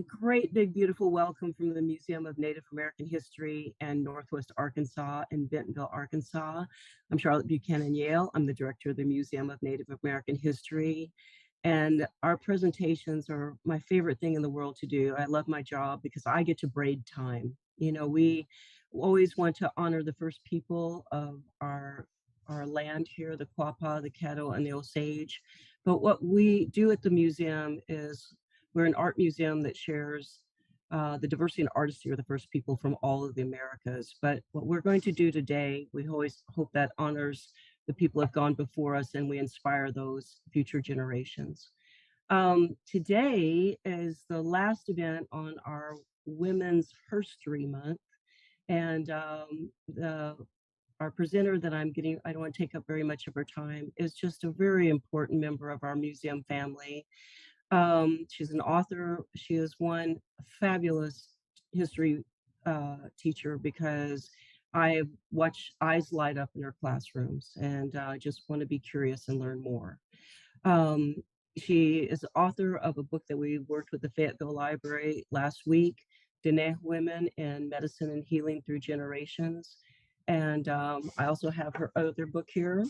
a great big beautiful welcome from the Museum of Native American History and Northwest Arkansas in Bentonville, Arkansas. I'm Charlotte Buchanan Yale. I'm the director of the Museum of Native American History. And our presentations are my favorite thing in the world to do. I love my job because I get to braid time. You know, we always want to honor the first people of our land here, the Quapaw, the Caddo, and the Osage. But what we do at the museum is we're an art museum that shares the diversity and artistry of the first people from all of the Americas. But what we're going to do today, we always hope that honors the people who have gone before us and we inspire those future generations. Today is the last event on our Women's History Month. And our presenter that I'm getting, I don't want to take up very much of her time, is just a very important member of our museum family. She's an author. She is one fabulous history teacher because I watch eyes light up in her classrooms and just want to be curious and learn more. She is the author of a book that we worked with the Fayetteville Library last week, Diné Women in Medicine and Healing Through Generations. And I also have her other book here,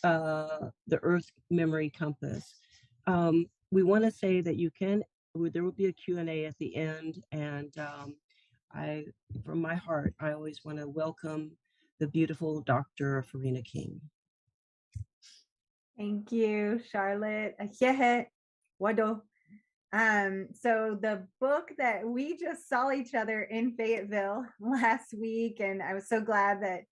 The Earth Memory Compass. We want to say that there will be a Q&A at the end. And from my heart, I always want to welcome the beautiful Dr. Farina King. Thank you, Charlotte. Wado. So the book that we just saw each other in Fayetteville last week, and I was so glad that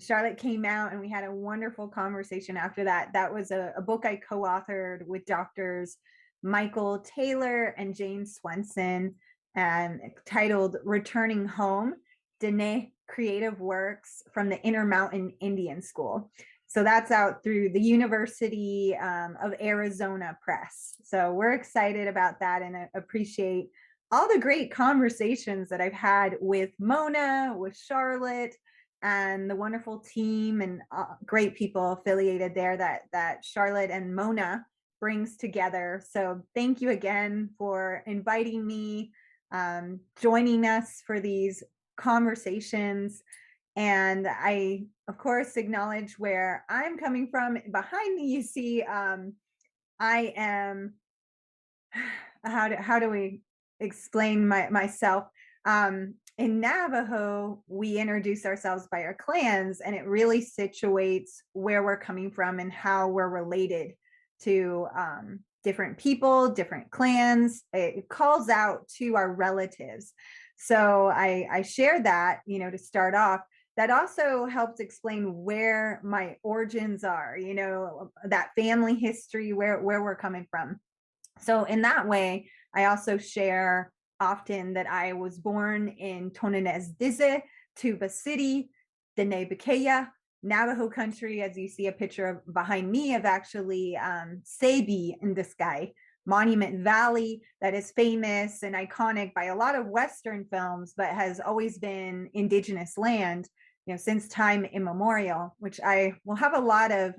Charlotte came out and we had a wonderful conversation after that. That was a book I co-authored with doctors Michael Taylor and Jane Swenson, and titled Returning Home, Diné Creative Works from the Intermountain Indian School. So that's out through the University of Arizona Press. So we're excited about that and appreciate all the great conversations that I've had with MONAH, with Charlotte, and the wonderful team and great people affiliated there that Charlotte and MONAH brings together. So thank you again for inviting me, joining us for these conversations. And I, of course, acknowledge where I'm coming from. Behind me, you see, I am, how do we explain myself? In Navajo, we introduce ourselves by our clans, and it really situates where we're coming from and how we're related to different people, different clans. It calls out to our relatives. So I shared that, to start off. That also helps explain where my origins are, that family history, where we're coming from. So in that way, I also share often that I was born in Tonanez-Dize, Tuba City, Diné Bikeya, Navajo country, as you see a picture of behind me of actually Sebi in the sky, Monument Valley, that is famous and iconic by a lot of Western films, but has always been indigenous land, since time immemorial, which I will have a lot of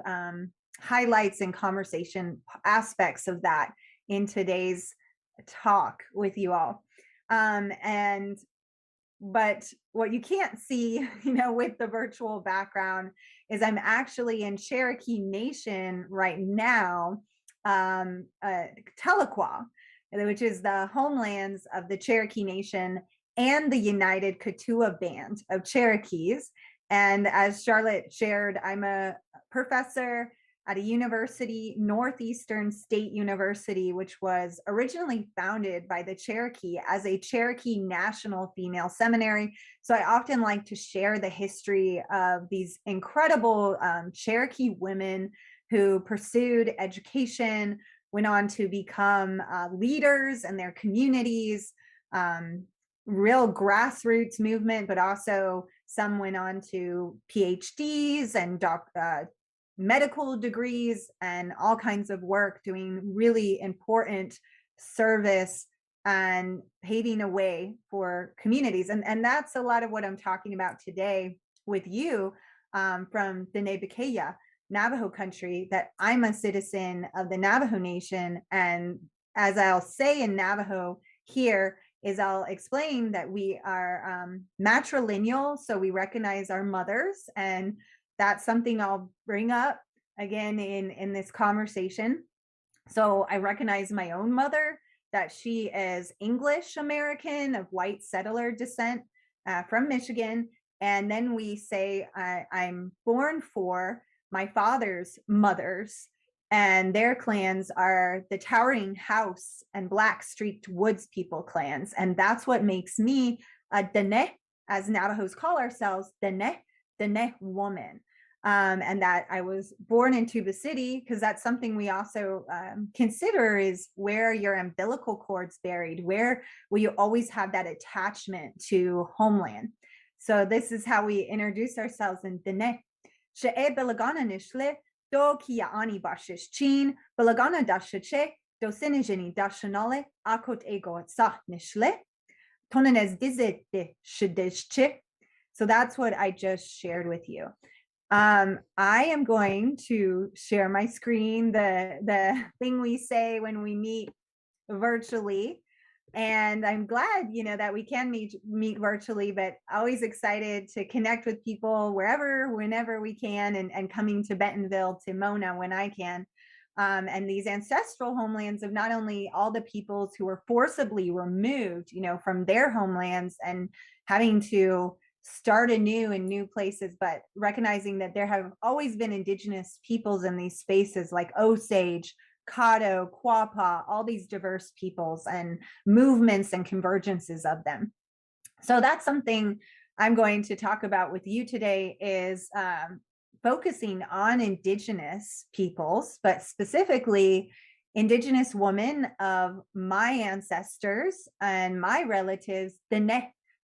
highlights and conversation aspects of that in today's talk with you all. But what you can't see, with the virtual background is I'm actually in Cherokee Nation right now, Tahlequah, which is the homelands of the Cherokee Nation and the United Keetoowah Band of Cherokees. And as Charlotte shared, I'm a professor at a university, Northeastern State University, which was originally founded by the Cherokee as a Cherokee National Female Seminary. So I often like to share the history of these incredible Cherokee women who pursued education, went on to become leaders in their communities, real grassroots movement, but also some went on to PhDs and medical degrees and all kinds of work doing really important service and paving a way for communities. And that's a lot of what I'm talking about today with you from Diné Bikeya, Navajo country, that I'm a citizen of the Navajo Nation. And as I'll say in Navajo, here is I'll explain that we are matrilineal, so we recognize our mothers, and that's something I'll bring up again in this conversation. So I recognize my own mother, that she is English American of white settler descent from Michigan. And then we say I'm born for my father's mothers, and their clans are the Towering House and Black Streaked Woods people clans. And that's what makes me a Diné, as Navajos call ourselves, Diné woman. And that I was born in Tuba City, because that's something we also consider is where your umbilical cord's buried, where will you always have that attachment to homeland. So this is how we introduce ourselves in Diné. She'e belagana nishle do kia ani bashish chin belagana dashache do sinijini dashanale akot ego sa nishle tonanes dizete shidishche. So that's what I just shared with you. I am going to share my screen, the thing we say when we meet virtually. And I'm glad, that we can meet virtually, but always excited to connect with people wherever, whenever we can, and coming to Bentonville, to MONAH when I can. And these ancestral homelands of not only all the peoples who were forcibly removed, from their homelands and having to start anew in new places, but recognizing that there have always been indigenous peoples in these spaces like Osage, Caddo, Quapaw, all these diverse peoples and movements and convergences of them. So that's something I'm going to talk about with you today, is focusing on indigenous peoples, but specifically indigenous women of my ancestors and my relatives, the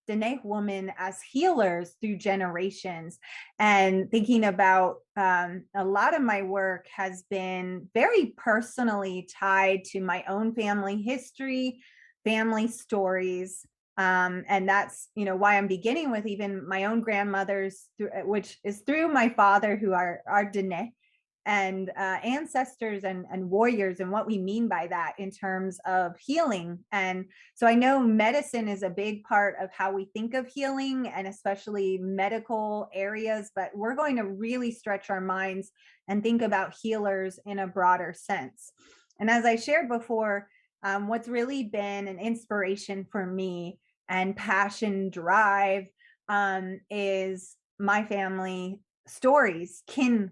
Diné women as healers through generations. And thinking about a lot of my work has been very personally tied to my own family history, family stories. And that's, why I'm beginning with even my own grandmothers, which is through my father, who are Diné, and ancestors and warriors, and what we mean by that in terms of healing. And so I know medicine is a big part of how we think of healing, and especially medical areas, but we're going to really stretch our minds and think about healers in a broader sense. And as I shared before, what's really been an inspiration for me and passion drive is my family stories, kin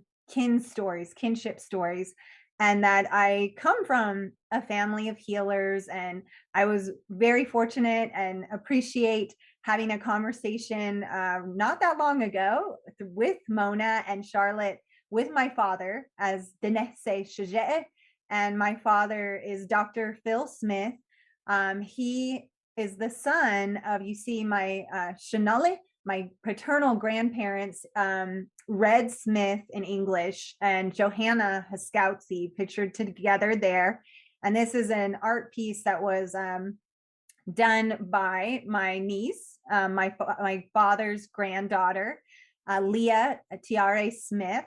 stories, kinship stories, and that I come from a family of healers. And I was very fortunate and appreciate having a conversation not that long ago with MONAH and Charlotte with my father, as Diné Shajete, and my father is Dr. Phil Smith. He is the son of, you see my Shanale, my paternal grandparents, Red Smith in English and Johanna Haskoutsi, pictured together there. And this is an art piece that was done by my niece, my father's granddaughter, Leah Tiare Smith,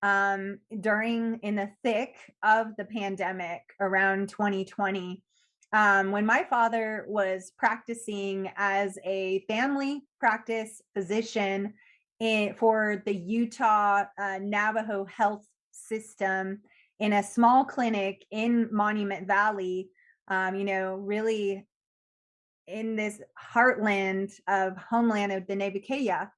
in the thick of the pandemic around 2020. When my father was practicing as a family practice physician for the Utah Navajo health system in a small clinic in Monument Valley, really in this heartland of homeland of the Nebuchadnezzar,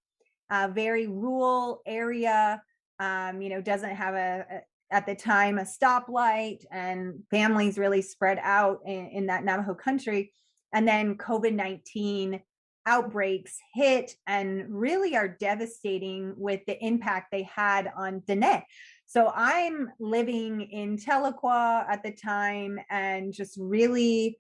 a very rural area, doesn't have at the time a stoplight, and families really spread out in that Navajo country. And then COVID-19 outbreaks hit and really are devastating with the impact they had on Diné. So I'm living in Tahlequah at the time, and just really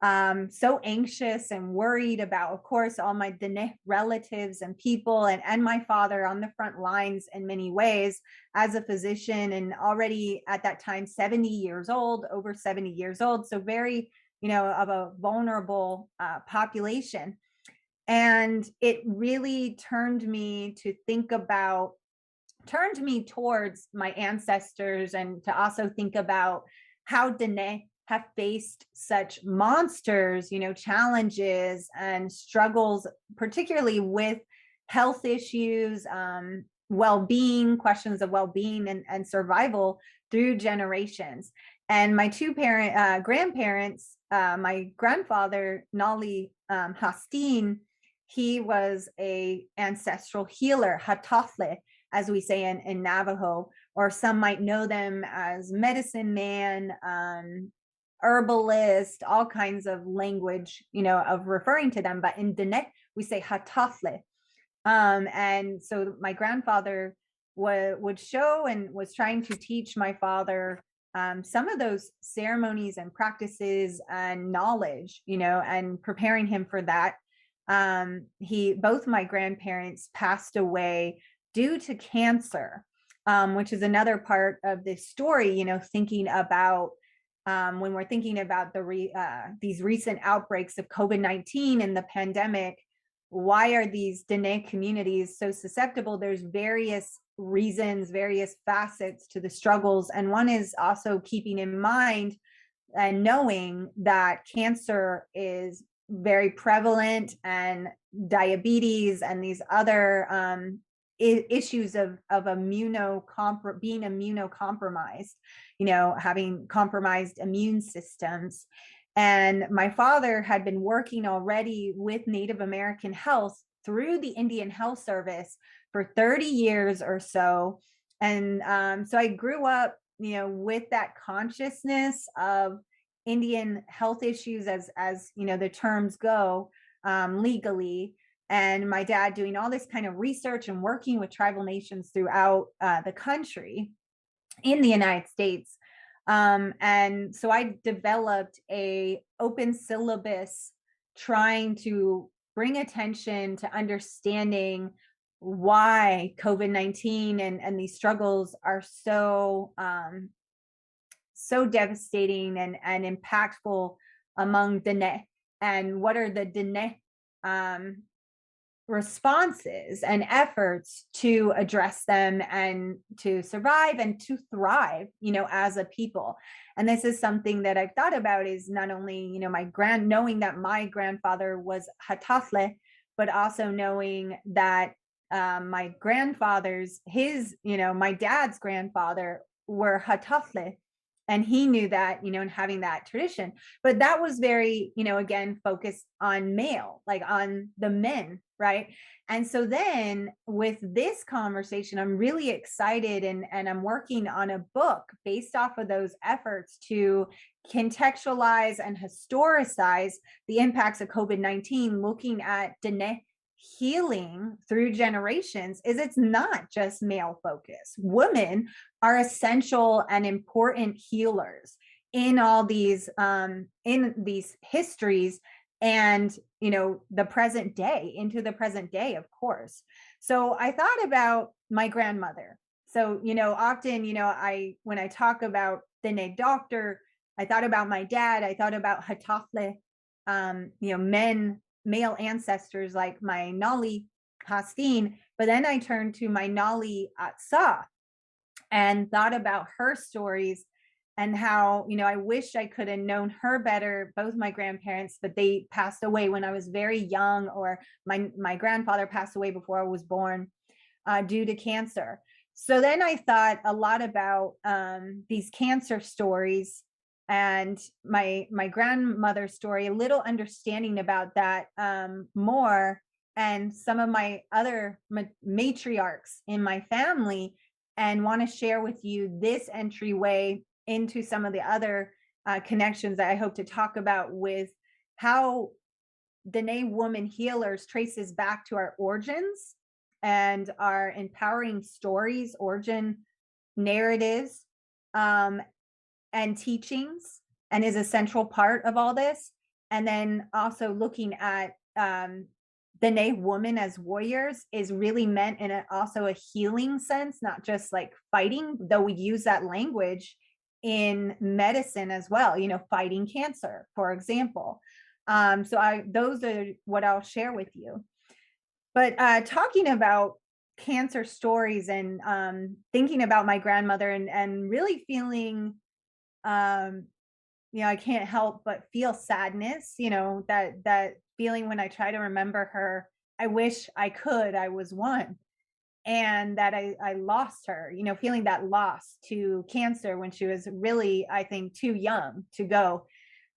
so anxious and worried about, of course, all my Diné relatives and people, and my father on the front lines in many ways as a physician, and already at that time 70 years old, over 70 years old, so very, of a vulnerable population. And it really turned me towards my ancestors, and to also think about how Diné have faced such monsters, challenges and struggles, particularly with health issues, well-being, questions of well-being and survival through generations. And my two grandparents, my grandfather, Nali Hastin, he was a ancestral healer, Hatafle, as we say in Navajo, or some might know them as medicine man, herbalist, all kinds of language, of referring to them. But in Diné, we say Hatafle. And so my grandfather would show and was trying to teach my father some of those ceremonies and practices and knowledge, and preparing him for that. Both my grandparents passed away due to cancer, which is another part of this story, thinking about when we're thinking about these recent outbreaks of COVID-19 and the pandemic. Why are these Diné communities so susceptible? There's various reasons, various facets to the struggles. And one is also keeping in mind and knowing that cancer is very prevalent, and diabetes and these other issues of being immunocompromised, having compromised immune systems. And my father had been working already with Native American health through the Indian Health Service for 30 years or so. And so I grew up, with that consciousness of Indian health issues as the terms go, legally. And my dad doing all this kind of research and working with tribal nations throughout the country in the United States. And so I developed a open syllabus trying to bring attention to understanding why COVID-19 and these struggles are so devastating and impactful among Diné, and what are the Diné responses and efforts to address them and to survive and to thrive, as a people. And this is something that I've thought about, is not only, knowing that my grandfather was Hatafle, but also knowing that my grandfathers, my dad's grandfather were Hatafle. And he knew that, and having that tradition. But that was very, again, focused on male, like on the men, right? And so then with this conversation, I'm really excited, and I'm working on a book based off of those efforts to contextualize and historicize the impacts of COVID-19, looking at Diné healing through generations. It's not just male focused. Women are essential and important healers in all these histories, and the present day, into the present day, of course. So I thought about my grandmother. So often, when I talk about Diné doctor, I thought about my dad. I thought about Hatafle, male ancestors like my Nali Hastin. But then I turned to my Nali Atsa and thought about her stories, and how, I wish I could have known her better, both my grandparents, but they passed away when I was very young, or my grandfather passed away before I was born due to cancer. So then I thought a lot about these cancer stories, and my grandmother's story, a little understanding about that more, and some of my other matriarchs in my family, and want to share with you this entryway into some of the other connections that I hope to talk about, with how Diné Woman Healers traces back to our origins and our empowering stories, origin narratives, and teachings, and is a central part of all this. And then also looking at Diné women as warriors is really meant in also a healing sense, not just like fighting, though we use that language in medicine as well, fighting cancer, for example. So those are what I'll share with you. But talking about cancer stories, and thinking about my grandmother, and really feeling I can't help but feel sadness, that feeling when I try to remember her. I wish I was one, and that I lost her, feeling that loss to cancer when she was really, I think, too young to go.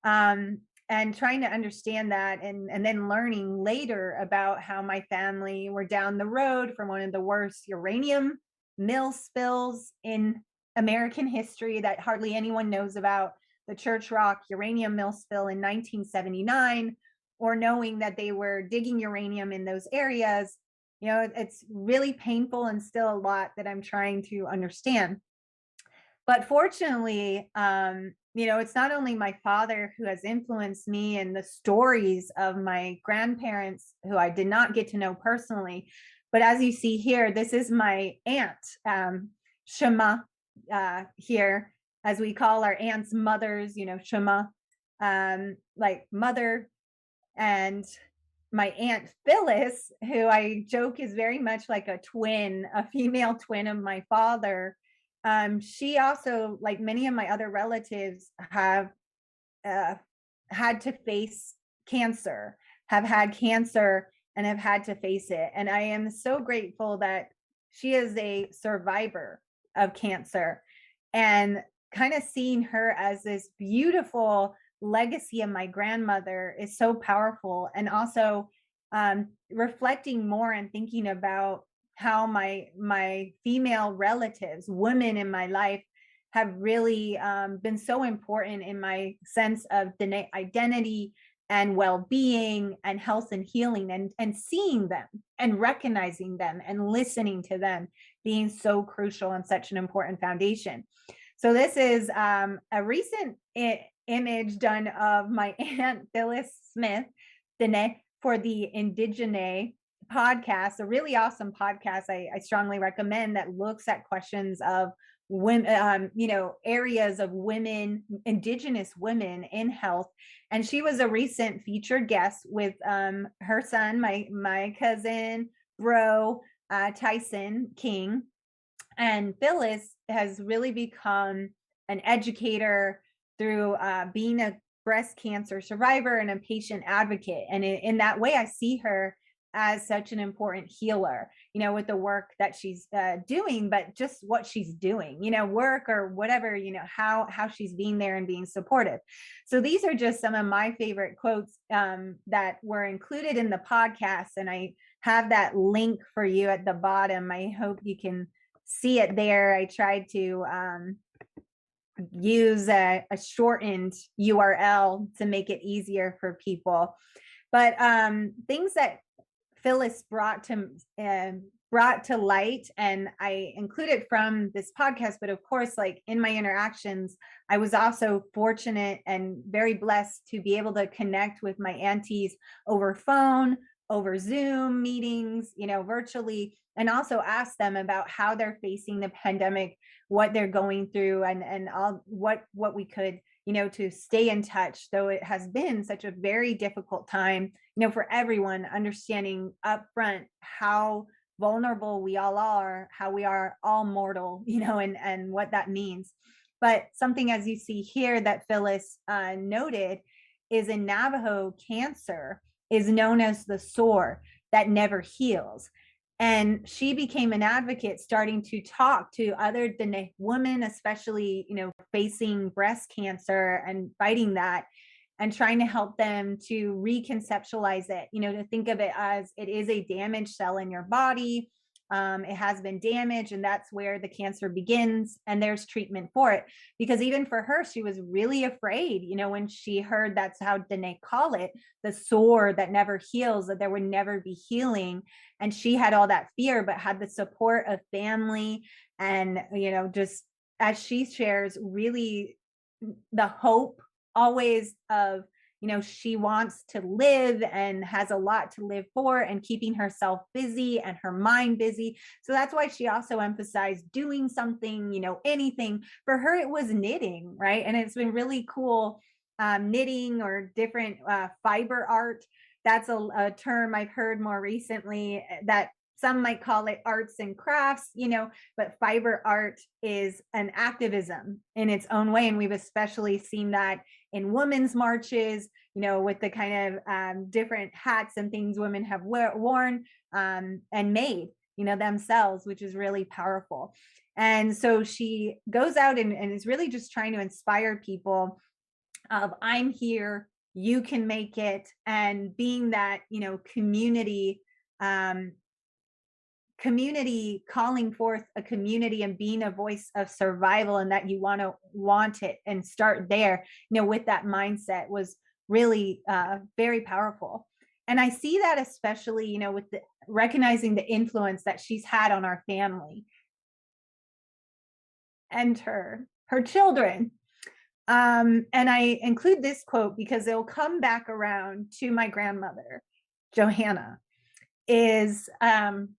Um, and trying to understand that, and then learning later about how my family were down the road from one of the worst uranium mill spills in American history that hardly anyone knows about, the Church Rock uranium mill spill in 1979, or knowing that they were digging uranium in those areas. It's really painful, and still a lot that I'm trying to understand. But fortunately, it's not only my father who has influenced me and the stories of my grandparents, who I did not get to know personally, but as you see here, this is my aunt, Shema, here, as we call our aunts mothers, Shema, like mother. And my aunt Phyllis, who I joke is very much like a twin, a female twin of my father. She also, like many of my other relatives, have uh, had to face cancer, have had cancer, and have had to face it. And I am so grateful that she is a survivor of cancer, and kind of seeing her as this beautiful legacy of my grandmother is so powerful. And also reflecting more and thinking about how my female relatives, women in my life, have really been so important in my sense of the identity and well-being and health and healing, and seeing them and recognizing them and listening to them being so crucial and such an important foundation. So this is a recent image done of my aunt Phyllis Smith, Diné, for the Indigene podcast, a really awesome podcast I strongly recommend, that looks at questions of women, areas of women, Indigenous women in health. And she was a recent featured guest with her son, my cousin, bro, Tyson King. And Phyllis has really become an educator through being a breast cancer survivor and a patient advocate. And in that way, I see her as such an important healer, with the work that she's doing, but just what she's doing, work or whatever, how she's being there and being supportive. So these are just some of my favorite quotes that were included in the podcast. And I have that link for you at the bottom. I hope you can see it there. I tried to use a shortened URL to make it easier for people. But things that Phyllis brought to light, and I included from this podcast, but of course, like in my interactions, I was also fortunate and very blessed to be able to connect with my aunties over phone, over Zoom meetings, virtually, and also ask them about how they're facing the pandemic, what they're going through, and all what we could, to stay in touch, though it has been such a very difficult time, for everyone, understanding upfront how vulnerable we all are, how we are all mortal, and what that means. But something, as you see here, that Phyllis noted, is in Navajo, cancer is known as the sore that never heals. And she became an advocate, starting to talk to other Diné women, especially, facing breast cancer and fighting that, and trying to help them to reconceptualize it, to think of it as it is a damaged cell in your body. It has been damaged, and that's where the cancer begins, and there's treatment for it. Because even for her, she was really afraid, when she heard that's how Diné call it, the sore that never heals, that there would never be healing. And she had all that fear, but had the support of family, and just, as she shares, really the hope always of, she wants to live and has a lot to live for, and keeping herself busy and her mind busy. So that's why she also emphasized doing something, anything. For her, it was knitting, right? And it's been really cool, knitting or different fiber art. That's a term I've heard more recently that some might call it arts and crafts, but fiber art is an activism in its own way. And we've especially seen that in women's marches, with the kind of different hats and things women have worn and made, themselves, which is really powerful. And so she goes out and is really just trying to inspire people of, I'm here, you can make it, and being that, community, calling forth a community and being a voice of survival, and that you want it and start there, with that mindset was really very powerful. And I see that especially, with recognizing the influence that she's had on our family and her children. And I include this quote because it'll come back around to my grandmother, Johanna. This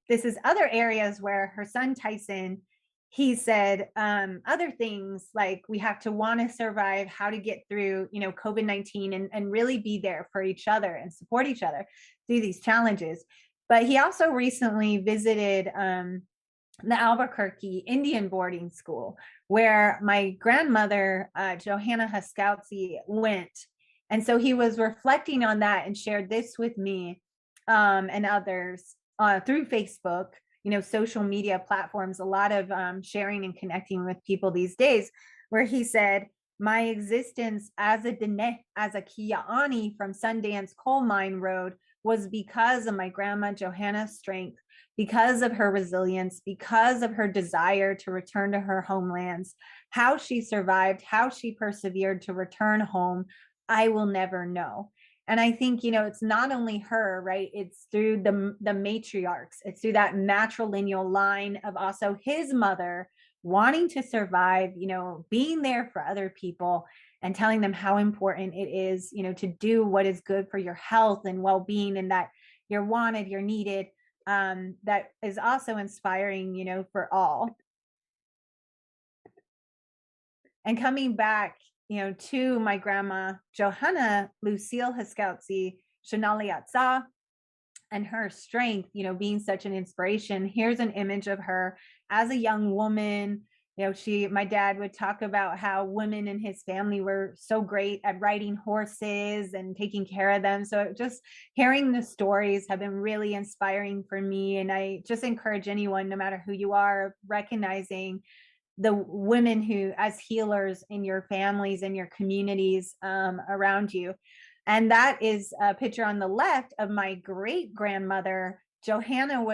is other areas where her son Tyson, he said other things like, we have to want to survive, how to get through, COVID-19, and really be there for each other and support each other through these challenges. But he also recently visited the Albuquerque Indian boarding school, where my grandmother, Johanna Haskoutsi, went. And so he was reflecting on that and shared this with me and others through Facebook, social media platforms, a lot of sharing and connecting with people these days, where he said, my existence as a Diné, as a Kia'ani from Sundance Coal Mine Road, was because of my grandma Johanna's strength, because of her resilience, because of her desire to return to her homelands. How she survived, how she persevered to return home, I will never know. And I think, it's not only her, right? It's through the matriarchs. It's through that matrilineal line of also his mother wanting to survive, being there for other people and telling them how important it is, to do what is good for your health and well-being, and that you're wanted, you're needed. That is also inspiring, for all. And coming back, to my grandma, Johanna Lucille Haskoutsi Shanaliatsa, and her strength, being such an inspiration. Here's an image of her as a young woman. My dad would talk about how women in his family were so great at riding horses and taking care of them. So just hearing the stories have been really inspiring for me. And I just encourage anyone, no matter who you are, recognizing the women who, as healers in your families and your communities around you. And that is a picture on the left of my great grandmother. Johanna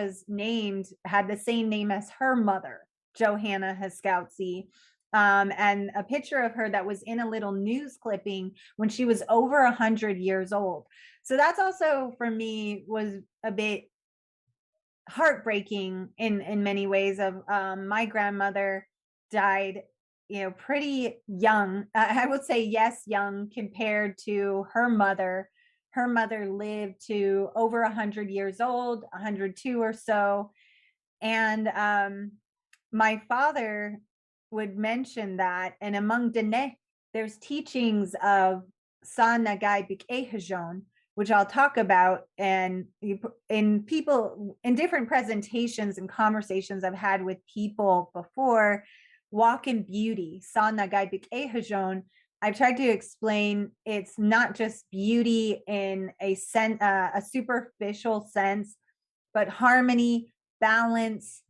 had the same name as her mother, Johanna Haskoutsi. And a picture of her that was in a little news clipping when she was over 100 years old. So that's also, for me, was a bit heartbreaking in many ways. Of my grandmother died, pretty young. I would say, yes, young compared to her mother. Her mother lived to over 100 years old, 102 or so. And my father would mention that, and among Diné, there's teachings of Sa Nagai Bik Hajon, which I'll talk about, and in different presentations and conversations I've had with people before. Walk in beauty, Sa Nagai Bik Hajon. I've tried to explain it's not just beauty in a superficial sense, but harmony, balance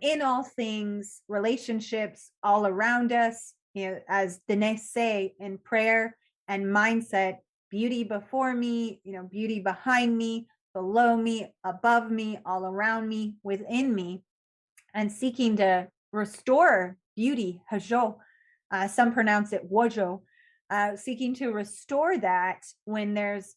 in all things, relationships all around us. As Diné say, in prayer and mindset, beauty before me, beauty behind me, below me, above me, all around me, within me, and seeking to restore beauty, hajo. Some pronounce it wojo. Seeking to restore that when there's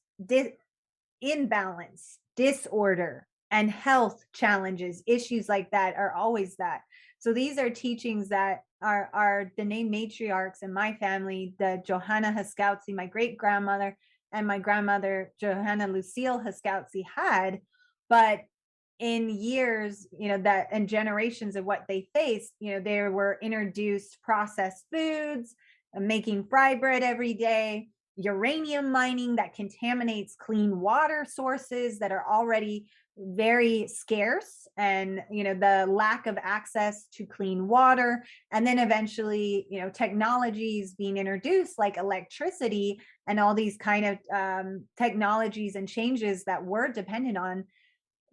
imbalance, disorder, and health challenges. Issues like that are always that. So these are teachings that are the name matriarchs in my family, the Johanna Haskoutsi, my great grandmother, and my grandmother Johanna Lucille Haskoutsi had. But in years, that and generations of what they faced, there were introduced processed foods, making fry bread every day, uranium mining that contaminates clean water sources that are already very scarce, and the lack of access to clean water, and then eventually technologies being introduced like electricity and all these kind of technologies and changes that we're dependent on.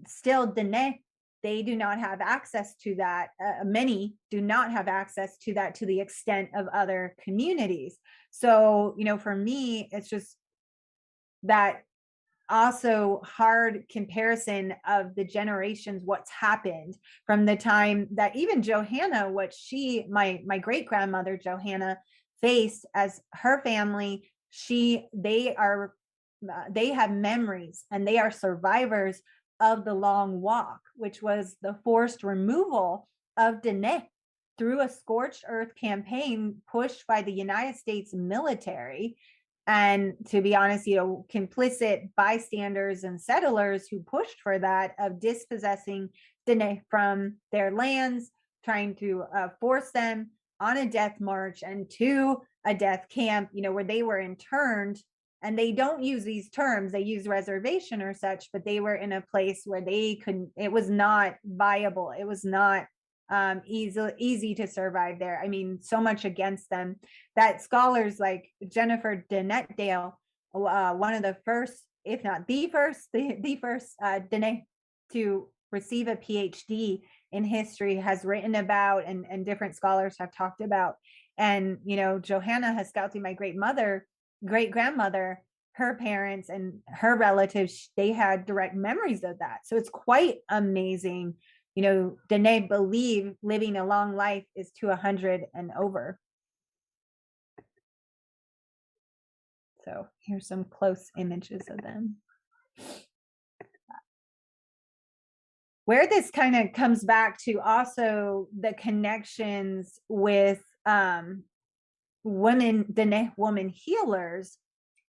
Still, Diné, they do not have access to that. Many do not have access to that to the extent of other communities. So for me, it's just that also hard comparison of the generations, what's happened from the time that even Johanna, what my great grandmother Johanna faced as her family, they have memories and they are survivors of the Long Walk, which was the forced removal of Diné through a scorched earth campaign pushed by the United States military. And to be honest, complicit bystanders and settlers who pushed for that, of dispossessing Diné from their lands, trying to force them on a death march and to a death camp, where they were interned. And they don't use these terms, they use reservation or such, but they were in a place where it was not viable. It was not easy to survive there. I mean, so much against them that scholars like Jennifer Dennett-Dale, one of the first, if not the first Diné to receive a PhD in history, has written about, and different scholars have talked about. And Johanna Haskowski, my great grandmother, her parents and her relatives, they had direct memories of that. So it's quite amazing. Diné believe living a long life is to 100 and over. So here's some close images of them. Where this kind of comes back to also the connections with Diné woman healers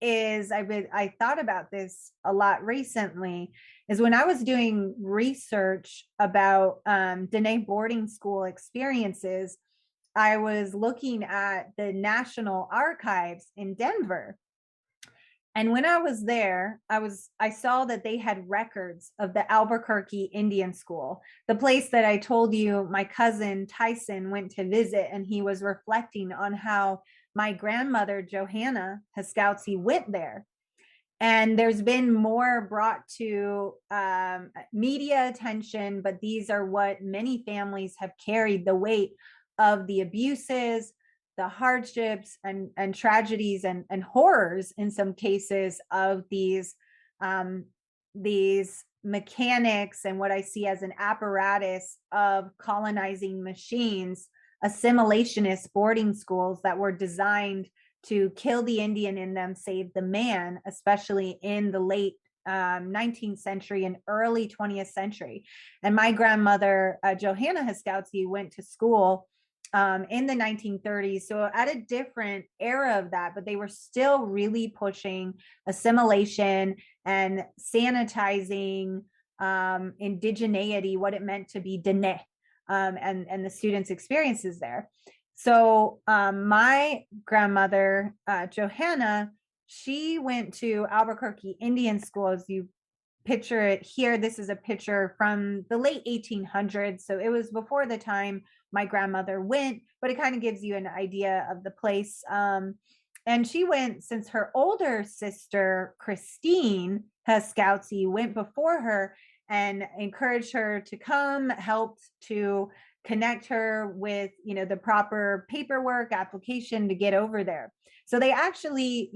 is, I thought about this a lot recently, is when I was doing research about Diné boarding school experiences, I was looking at the National Archives in Denver. And when I was there, I saw that they had records of the Albuquerque Indian School, the place that I told you my cousin Tyson went to visit, and he was reflecting on how my grandmother Johanna Haskowski went there. And there's been more brought to media attention, but these are what many families have carried the weight of the abuses, the hardships and tragedies and horrors in some cases of these mechanics and what I see as an apparatus of colonizing machines, assimilationist boarding schools that were designed to kill the Indian in them, save the man, especially in the late 19th century and early 20th century. And my grandmother, Johanna Haskowski, went to school in the 1930s. So at a different era of that, but they were still really pushing assimilation and sanitizing indigeneity, what it meant to be Diné, and the students' experiences there. So my grandmother, Johanna, she went to Albuquerque Indian School, as you picture it here. This is a picture from the late 1800s. So it was before the time my grandmother went, but it kind of gives you an idea of the place. And she went since her older sister, Christine Haskowski, went before her and encouraged her to come, helped to connect her with, the proper paperwork application to get over there. So they actually,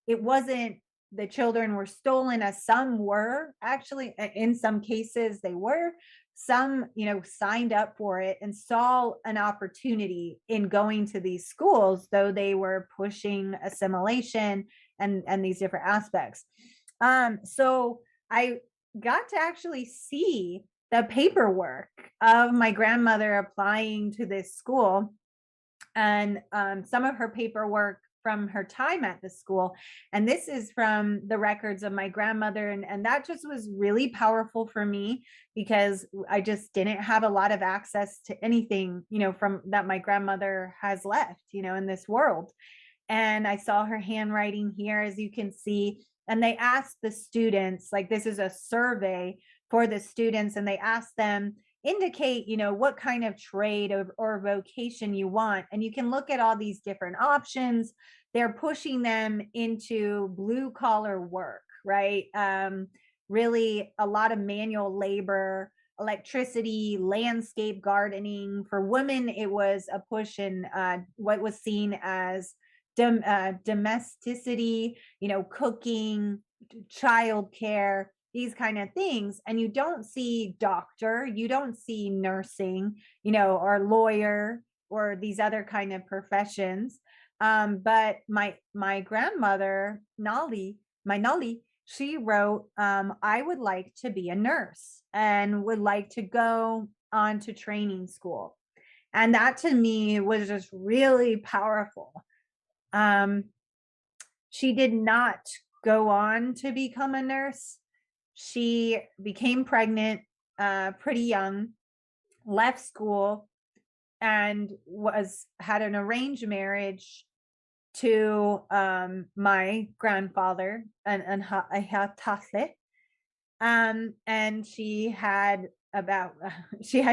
it wasn't the children were stolen, as some were actually, in some cases they were. Some, signed up for it and saw an opportunity in going to these schools, though they were pushing assimilation and these different aspects. So I got to actually see the paperwork of my grandmother applying to this school, and some of her paperwork from her time at the school. And this is from the records of my grandmother. And that just was really powerful for me, because I just didn't have a lot of access to anything, from that my grandmother has left, in this world. And I saw her handwriting here, as you can see. And they asked the students, like this is a survey for the students, and they asked them, indicate, what kind of trade or vocation you want. And you can look at all these different options. They're pushing them into blue collar work, right? Really a lot of manual labor, electricity, landscape gardening. For women, it was a push in what was seen as domesticity, cooking, childcare, these kind of things. And you don't see doctor, you don't see nursing, or lawyer, or these other kind of professions. But my grandmother, Nolly, she wrote, I would like to be a nurse and would like to go on to training school. And that to me was just really powerful. She did not go on to become a nurse. She became pregnant pretty young, left school, and had an arranged marriage to my grandfather and and she had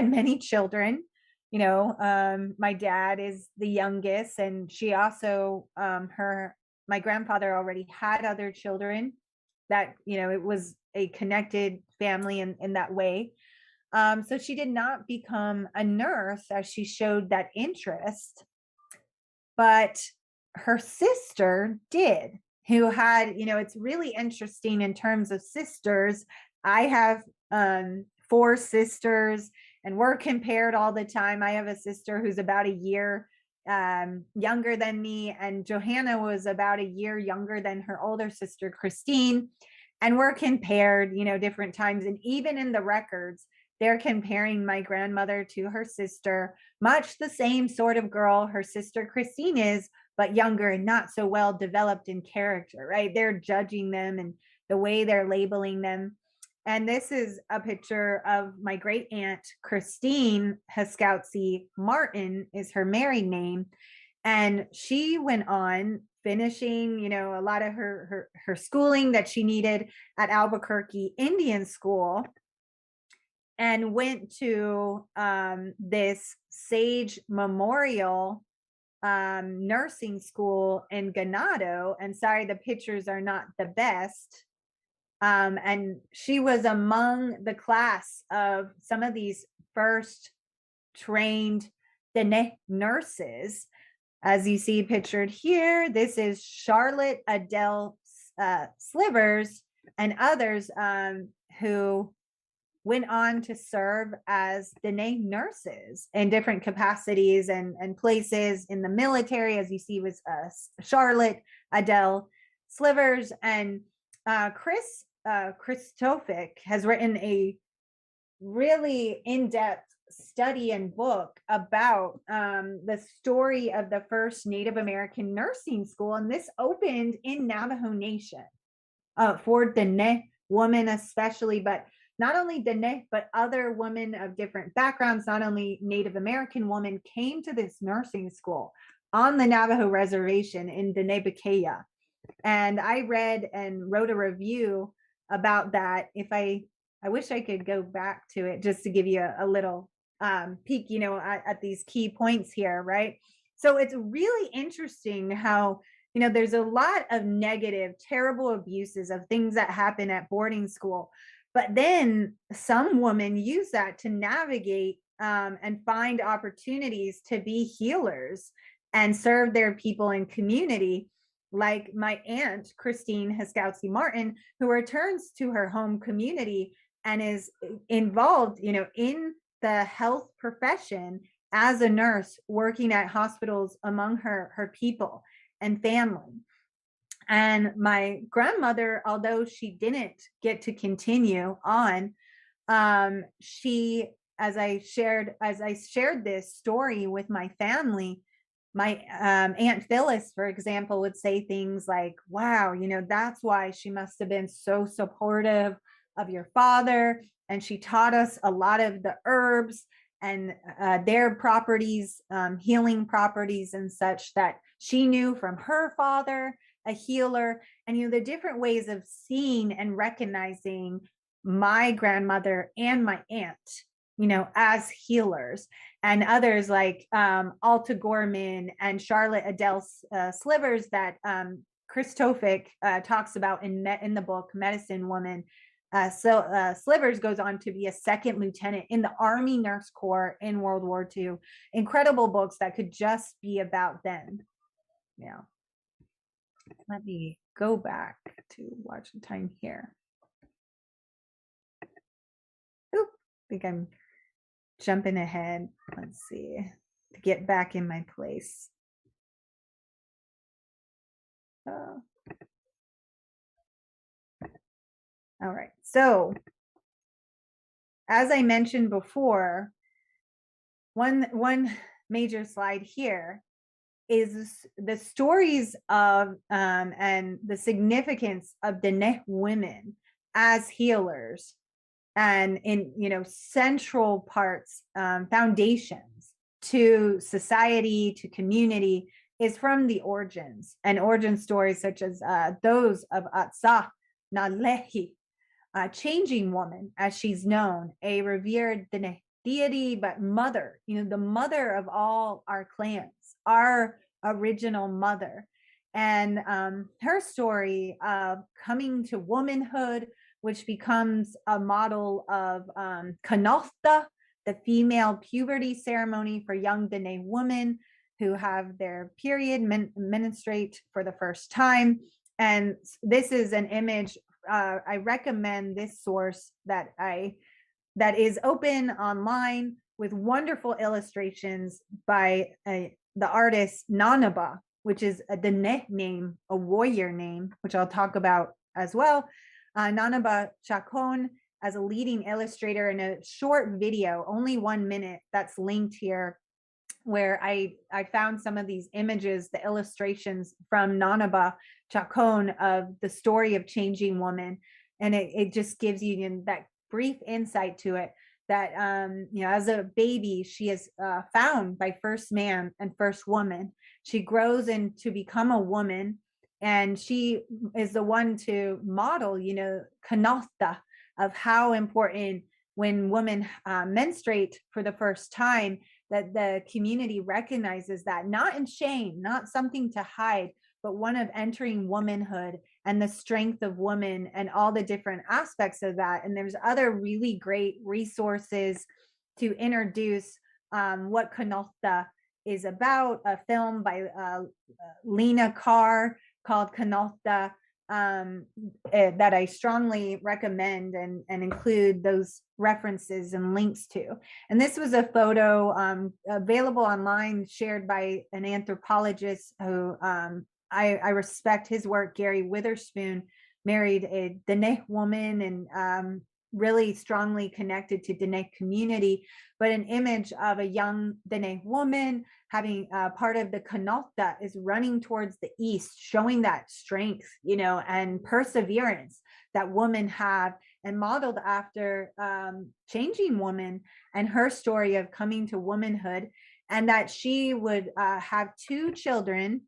many children. My dad is the youngest, and she also my grandfather already had other children. That it was a connected family in that way. So she did not become a nurse as she showed that interest, but her sister did, who had, it's really interesting in terms of sisters. I have 4 sisters, and we're compared all the time. I have a sister who's about a year younger than me, and Johanna was about a year younger than her older sister, Christine. And we're compared, different times. And even in the records, they're comparing my grandmother to her sister, much the same sort of girl her sister Christine is, but younger and not so well developed in character, right? They're judging them and the way they're labeling them. And this is a picture of my great aunt, Christine Haskowtzy Martin is her married name. And she went on finishing, a lot of her schooling that she needed at Albuquerque Indian School, and went to this Sage Memorial nursing school in Ganado. And sorry, the pictures are not the best. And she was among the class of some of these first trained Diné nurses. As you see pictured here, this is Charlotte Adele Slivers and others who went on to serve as Diné nurses in different capacities and places in the military. As you see, was Charlotte Adele Slivers. And Chris Tofik has written a really in-depth study and book about the story of the first Native American nursing school. And this opened in Navajo Nation for Diné women especially, but not only Diné, but other women of different backgrounds, not only Native American women, came to this nursing school on the Navajo reservation in Diné Bikaya. And I read and wrote a review about that. I wish I could go back to it just to give you a little peek, at these key points here, right? So it's really interesting how, there's a lot of negative, terrible abuses of things that happen at boarding school. But then some women use that to navigate and find opportunities to be healers and serve their people and community. Like my aunt, Christine Haskowtzy Martin, who returns to her home community and is involved, in the health profession as a nurse, working at hospitals among her people and family. And my grandmother, although she didn't get to continue on, she, as I shared this story with my family, my Aunt Phyllis, for example, would say things like, wow, that's why she must have been so supportive of your father. And she taught us a lot of the herbs and their properties, healing properties and such that she knew from her father, a healer, and the different ways of seeing and recognizing my grandmother and my aunt, as healers, and others like Alta Gorman and Charlotte Adele Slivers that Chris Tofik talks about in the book Medicine Woman. Slivers goes on to be a second lieutenant in the Army Nurse Corps in World War II. Incredible books that could just be about them. Yeah. Let me go back to watch the time here. Oop, I think I'm jumping ahead. Let's see, to get back in my place. All right. So as I mentioned before, one major slide here is the stories of and the significance of Diné women as healers, and in central parts, foundations to society, to community, is from the origins, and origin stories such as those of Atsa Nalehi, changing woman, as she's known, a revered deity, but mother, the mother of all our clans, our original mother. And her story of coming to womanhood, which becomes a model of Kanotha, the female puberty ceremony for young Diné women who have their period menstruate for the first time. And this is an image. I recommend this source that is open online with wonderful illustrations by the artist Nanaba, which is a Diné name, a warrior name, which I'll talk about as well. Nanaba Chacon as a leading illustrator in a short video, only 1 minute, that's linked here, where I found some of these images, the illustrations from Nanaba Chacon of the story of changing woman. And it just gives you that brief insight to it, that as a baby, she is found by first man and first woman. She grows to become a woman, and she is the one to model, Kanotha, of how important when women menstruate for the first time, that the community recognizes that, not in shame, not something to hide, but one of entering womanhood and the strength of woman and all the different aspects of that. And there's other really great resources to introduce what Kanotha is about. A film by Lena Carr called Kanotha, that I strongly recommend and include those references and links to. And this was a photo available online, shared by an anthropologist who I respect his work, Gary Witherspoon, married a Diné woman and really strongly connected to Diné community, but an image of a young Diné woman having part of the Kanotha is running towards the east, showing that strength, and perseverance that women have, and modeled after changing woman and her story of coming to womanhood, and that she would have 2 children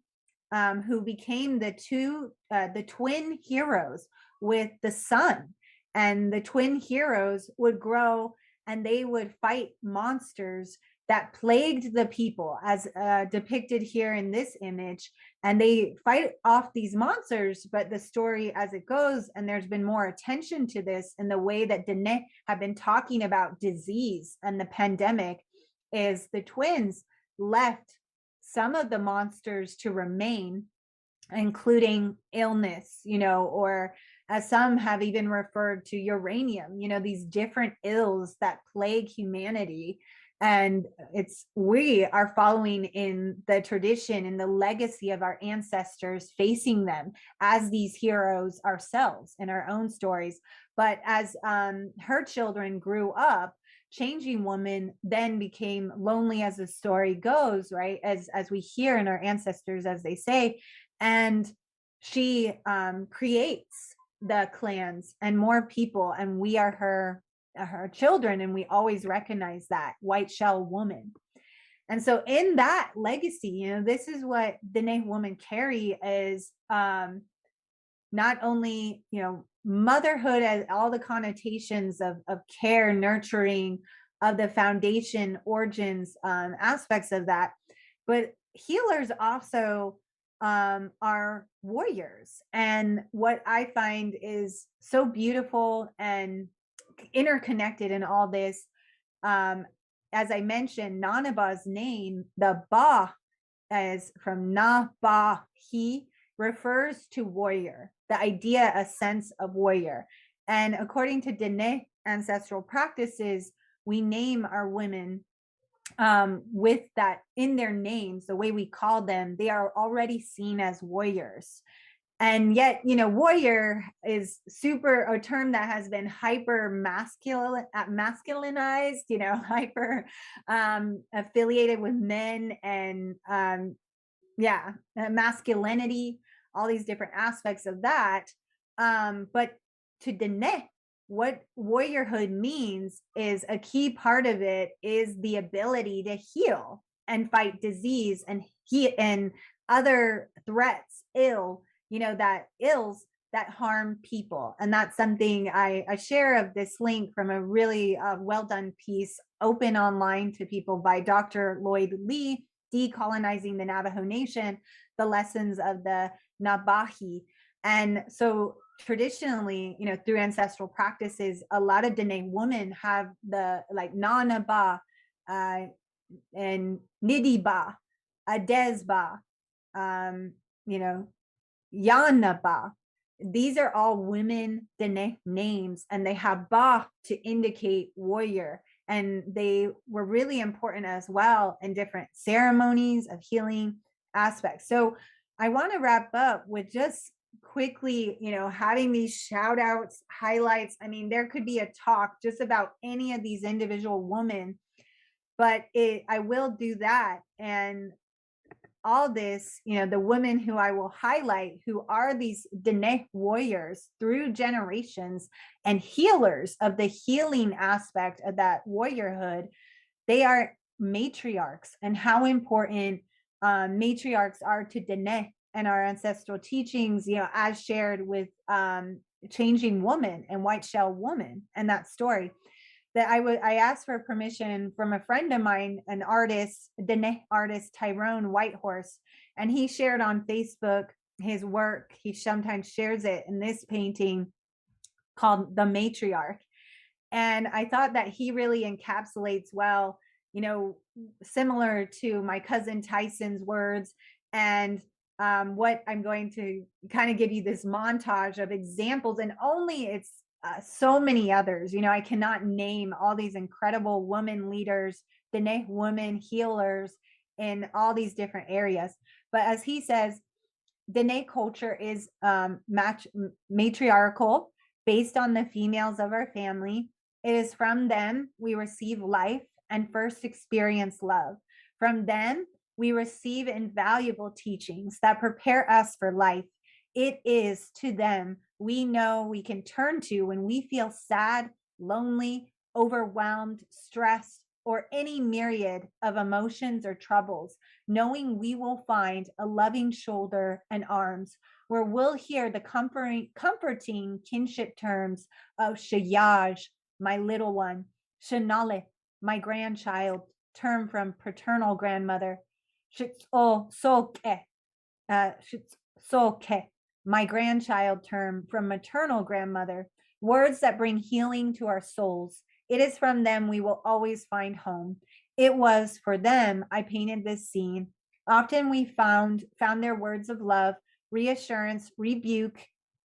who became the twin heroes with the sun. And the twin heroes would grow and they would fight monsters that plagued the people, as depicted here in this image. And they fight off these monsters, but the story as it goes, and there's been more attention to this in the way that Diné have been talking about disease and the pandemic, is the twins left some of the monsters to remain, including illness, or as some have even referred to uranium, these different ills that plague humanity. And we are following in the tradition and the legacy of our ancestors, facing them as these heroes ourselves in our own stories. But as her children grew up, changing woman then became lonely, as the story goes, right? As we hear in our ancestors, as they say, and she creates the clans and more people, and we are her her children, and we always recognize that white shell woman. And so in that legacy, this is what Diné women carry is not only, motherhood as all the connotations of care, nurturing, of the foundation, origins, aspects of that, but healers also are warriors. And what I find is so beautiful and interconnected in all this, as I mentioned, Nanaba's name, the Ba, as from Na Ba He, refers to warrior, the idea, a sense of warrior. And according to Diné ancestral practices, we name our women with that in their names, the way we call them, they are already seen as warriors. And yet, warrior is a term that has been hyper masculinized, hyper affiliated with men and masculinity, all these different aspects of that. But to Diné, what warriorhood means is a key part of it is the ability to heal and fight disease and other threats, that ills that harm people. And that's something I share of this link from a really well done piece open online to people by Dr. Lloyd Lee, Decolonizing the Navajo Nation, the lessons of the Nabahi. And so traditionally, through ancestral practices, a lot of Diné women have the like Nanaba and Nidiba, Adesba, Yanaba. These are all women Diné names, and they have Ba to indicate warrior. And they were really important as well in different ceremonies of healing aspects. So I want to wrap up with just quickly, having these shout outs, highlights. I mean, there could be a talk just about any of these individual women, but I will do that. And all this, the women who I will highlight, who are these Diné warriors through generations and healers of the healing aspect of that warriorhood, they are matriarchs, and how important matriarchs are to Diné and our ancestral teachings, as shared with Changing Woman and White Shell Woman and that story. That I asked for permission from a friend of mine, an artist, Diné artist, Tyrone Whitehorse, and he shared on Facebook his work. He sometimes shares it in this painting called The Matriarch. And I thought that he really encapsulates well, similar to my cousin Tyson's words. And what I'm going to kind of give you this montage of examples, and only it's so many others. I cannot name all these incredible women leaders, Diné women healers in all these different areas. But as he says, Diné culture is matriarchal, based on the females of our family. It is from them we receive life and first experience love. From them, we receive invaluable teachings that prepare us for life. It is to them we know we can turn to when we feel sad, lonely, overwhelmed, stressed, or any myriad of emotions or troubles, knowing we will find a loving shoulder and arms where we'll hear the comforting kinship terms of Shayaj, my little one, Shanale, my grandchild, term from paternal grandmother, Shitsoke, my grandchild, term from maternal grandmother, words that bring healing to our souls. It is from them we will always find home. It was for them I painted this scene. Often we found their words of love, reassurance, rebuke,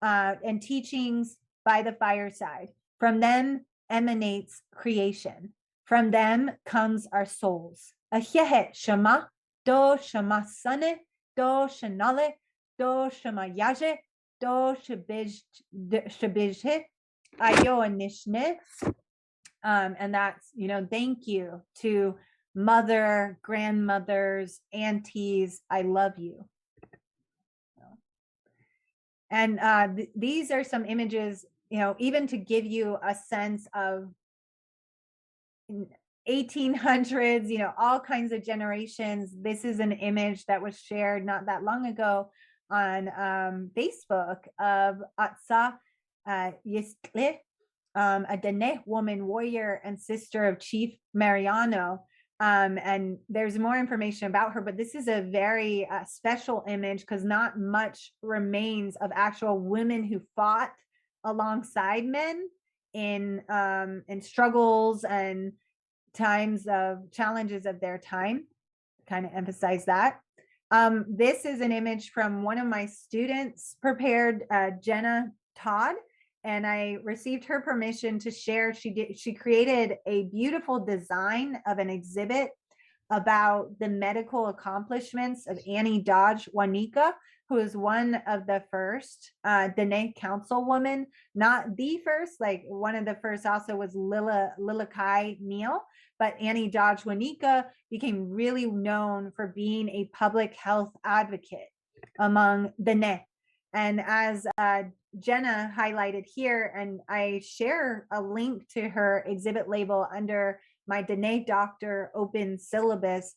and teachings by the fireside. From them emanates creation. From them comes our souls. Ahyehet shama, do shama sane, do shanale, do shama yaje, do shabijhe, ayo anishne. And that's, thank you to mother, grandmothers, aunties. I love you. And these are some images, even to give you a sense of 1800s, all kinds of generations. This is an image that was shared not that long ago on Facebook of Atsa Yistle, a Diné woman warrior and sister of Chief Mariano. And there's more information about her, but this is a very special image because not much remains of actual women who fought alongside men in struggles and times of challenges of their time. Kind of emphasize that. This is an image from one of my students prepared, Jenna Todd, and I received her permission to share. She created a beautiful design of an exhibit about the medical accomplishments of Annie Dodge Wanika, who is one of the first Diné councilwoman, not the first, like one of the first also was Lilikai Neal, but Annie Dodge Wanika became really known for being a public health advocate among Diné. And as Jenna highlighted here, and I share a link to her exhibit label under my Diné Doctor open syllabus,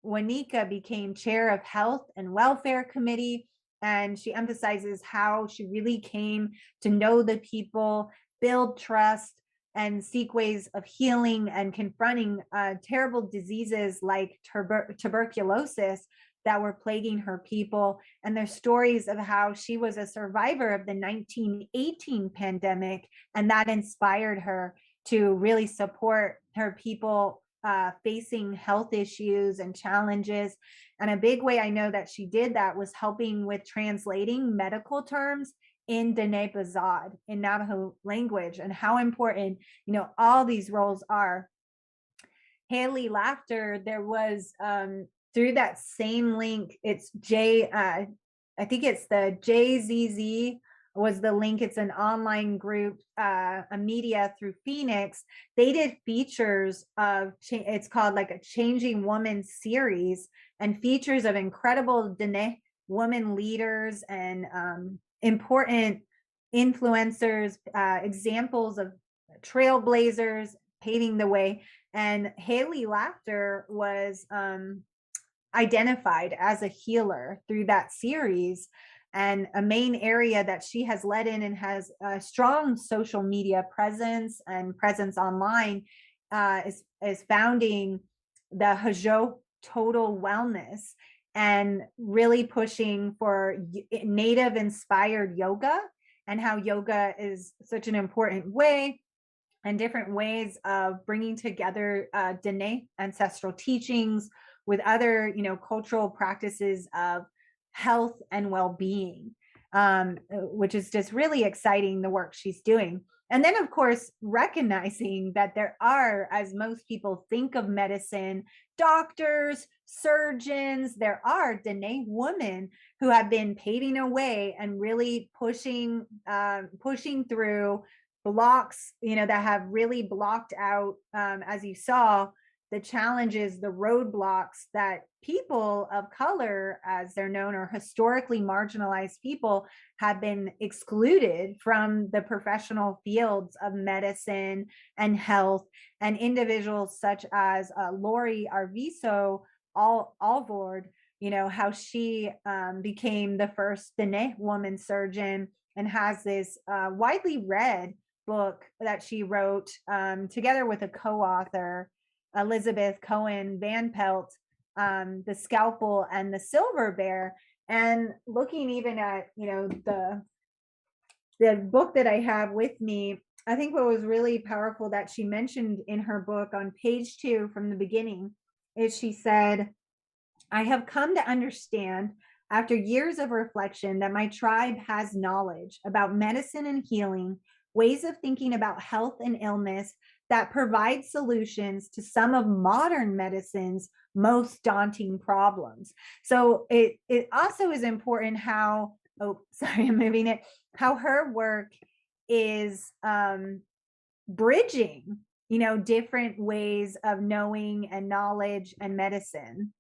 Wanika became chair of Health and Welfare Committee, and she emphasizes how she really came to know the people, build trust, and seek ways of healing and confronting terrible diseases like tuberculosis that were plaguing her people. And there's stories of how she was a survivor of the 1918 pandemic, and that inspired her to really support her people facing health issues and challenges. And a big way I know that she did that was helping with translating medical terms in Diné Bazad, in Navajo language, and how important, all these roles are. Haley Laughter, there was, through that same link, it's I think it's the JZZ was the link. It's an online group, a media through Phoenix. They did features of, it's called like a Changing Woman series, and features of incredible Diné woman leaders and important influencers, examples of trailblazers paving the way. And Haley Laughter was identified as a healer through that series. And a main area that she has led in and has a strong social media presence and presence online is founding the Hajo Total Wellness and really pushing for native inspired yoga, and how yoga is such an important way and different ways of bringing together Diné ancestral teachings with other, cultural practices of health and well-being, which is just really exciting, the work she's doing. And then, of course, recognizing that there are, as most people think of medicine, doctors, surgeons, there are Diné women who have been paving a way and really pushing through blocks, that have really blocked out, as you saw, the challenges, the roadblocks that people of color, as they're known, or historically marginalized people, have been excluded from the professional fields of medicine and health. And individuals such as Lori Arviso Alvord, how she became the first Diné woman surgeon, and has this widely read book that she wrote together with a co-author, Elizabeth Cohen Van Pelt, The Scalpel and the Silver Bear. And looking even at, the book that I have with me, I think what was really powerful that she mentioned in her book on page 2 from the beginning is she said, "I have come to understand after years of reflection that my tribe has knowledge about medicine and healing, ways of thinking about health and illness that provide solutions to some of modern medicine's most daunting problems." So it also is important how, I'm moving it, how her work is bridging, different ways of knowing and knowledge and medicine.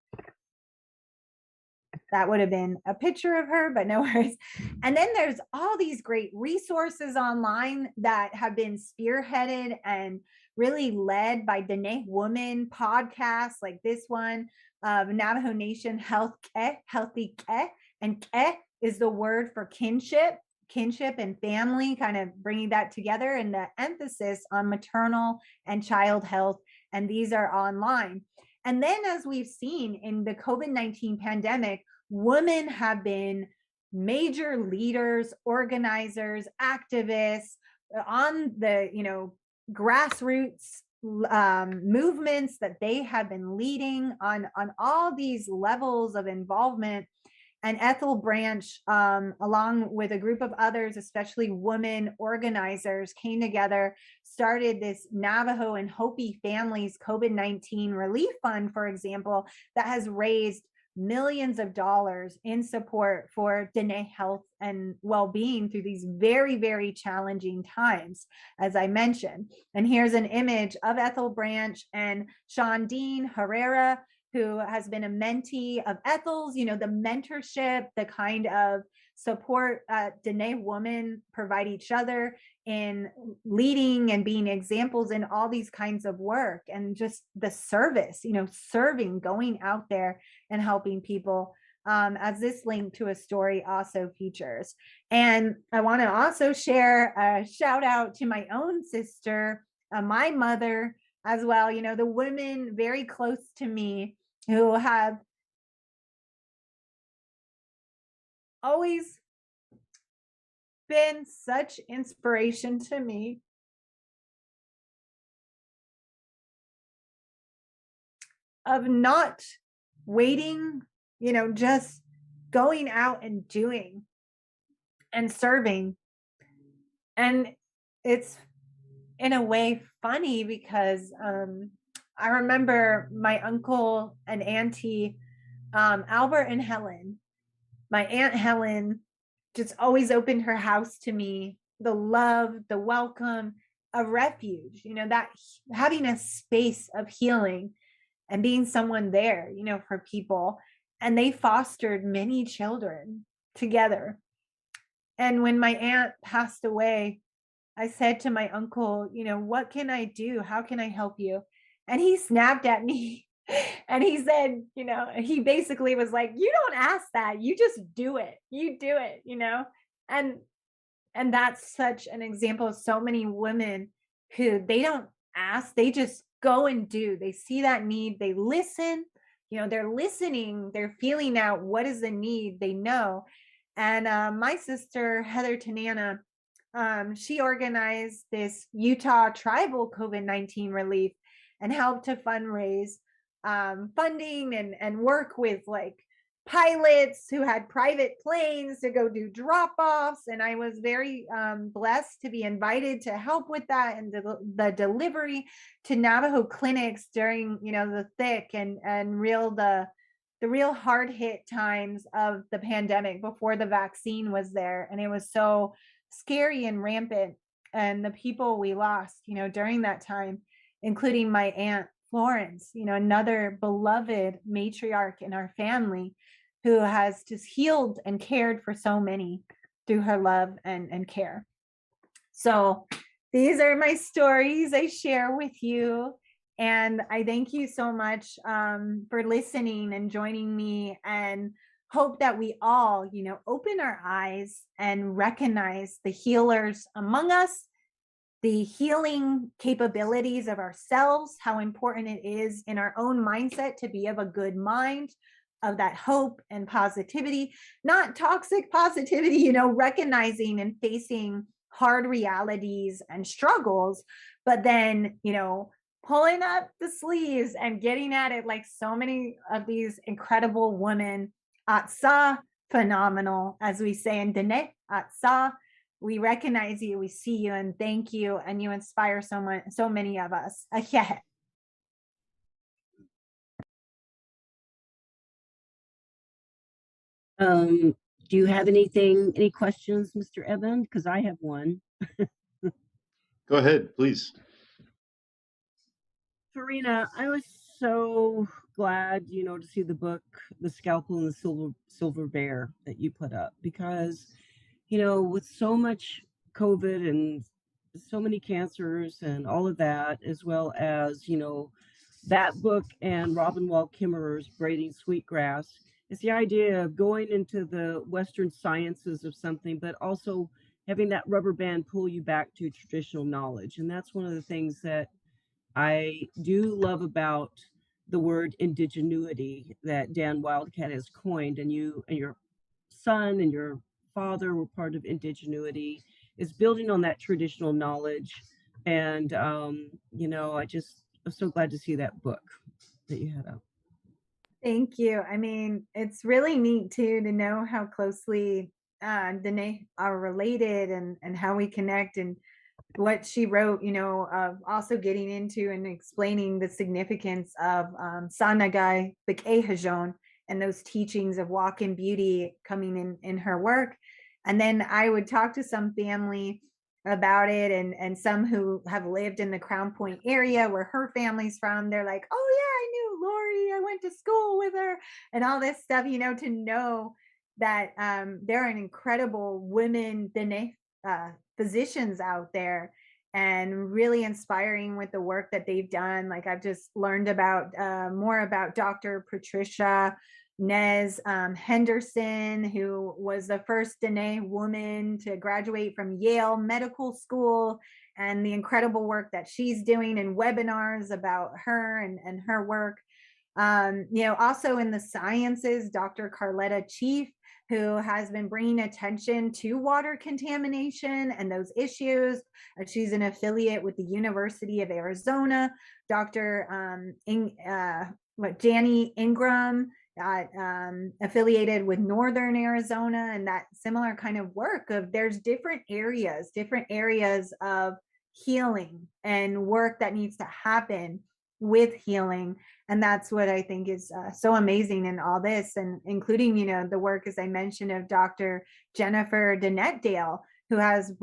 that would have been a picture of her, but no worries. And then there's all these great resources online that have been spearheaded and really led by Diné Women podcasts like this one, Navajo Nation Healthy Ke, and Ke is the word for kinship and family, kind of bringing that together, and the emphasis on maternal and child health. And these are online. And then, as we've seen in the COVID-19 pandemic, women have been major leaders, organizers, activists on the, grassroots movements that they have been leading on all these levels of involvement. And Ethel Branch, along with a group of others, especially women organizers, came together, started this Navajo and Hopi families COVID-19 relief fund, for example, that has raised millions of dollars in support for Diné health and well-being through these very, very challenging times, as I mentioned. And here's an image of Ethel Branch and Sean Dean Herrera, who has been a mentee of Ethel's, the mentorship, the kind of support Diné Women provide each other in leading and being examples in all these kinds of work, and just the service, serving, going out there and helping people, as this link to a story also features. And I want to also share a shout out to my own sister, my mother as well, the women very close to me who have always been such inspiration to me. Of not waiting, just going out and doing and serving. And it's in a way funny because I remember my uncle and auntie, Albert and Helen. My Aunt Helen just always opened her house to me, the love, the welcome, a refuge, that having a space of healing and being someone there, for people. And they fostered many children together. And when my aunt passed away, I said to my uncle, what can I do? How can I help you? And he snapped at me and he said, he basically was like, you don't ask that, you just do it. You do it, and that's such an example of so many women who they don't ask, they just go and do. They see that need, they listen, they're listening, they're feeling out what is the need, they know. And my sister, Heather Tanana, she organized this Utah tribal COVID-19 relief and helped to fundraise funding and work with like pilots who had private planes to go do drop-offs. And I was very blessed to be invited to help with that and the delivery to Navajo clinics during, the thick and the real hard hit times of the pandemic before the vaccine was there. And it was so scary and rampant. And the people we lost, during that time, including my Aunt Florence, another beloved matriarch in our family who has just healed and cared for so many through her love and care. So these are my stories I share with you. And I thank you so much for listening and joining me, and hope that we all, open our eyes and recognize the healers among us, the healing capabilities of ourselves, how important it is in our own mindset to be of a good mind, of that hope and positivity, not toxic positivity, recognizing and facing hard realities and struggles, but then, pulling up the sleeves and getting at it like so many of these incredible women. Atsa, phenomenal, as we say in Diné, Atsa. We recognize you, we see you, and thank you, and you inspire so many of us. Do you have any questions, Mr. Evan? Because I have one. Go ahead, please. Farina, I was so glad, to see the book, The Scalpel and the Silver Bear that you put up because, with so much COVID and so many cancers and all of that, as well as, that book and Robin Wall Kimmerer's Braiding Sweetgrass, it's the idea of going into the Western sciences of something, but also having that rubber band pull you back to traditional knowledge. And that's one of the things that I do love about the word indigenuity that Dan Wildcat has coined, and you and your son and your father were part of indigenuity, is building on that traditional knowledge. And, I'm so glad to see that book that you had up. Thank you. I mean, it's really neat too to know how closely Diné are related and how we connect and what she wrote, of also getting into and explaining the significance of Sanagai B'Kehajon and those teachings of walk in beauty coming in her work. And then I would talk to some family about it and some who have lived in the Crown Point area where her family's from. They're like, oh yeah, I knew Lori, I went to school with her and all this stuff, to know that there are an incredible women physicians out there and really inspiring with the work that they've done. Like I've just learned about more about Dr. Patricia Nez Henderson, who was the first Diné woman to graduate from Yale Medical School, and the incredible work that she's doing in webinars about her and her work. Also in the sciences, Dr. Carletta Chief, who has been bringing attention to water contamination and those issues. She's an affiliate with the University of Arizona. Dr. Janie Ingram, affiliated with Northern Arizona, and that similar kind of work of there's different areas of healing and work that needs to happen with healing. And that's what I think is so amazing in all this, and including, the work, as I mentioned, of Dr. Jennifer Dennett-Dale, who has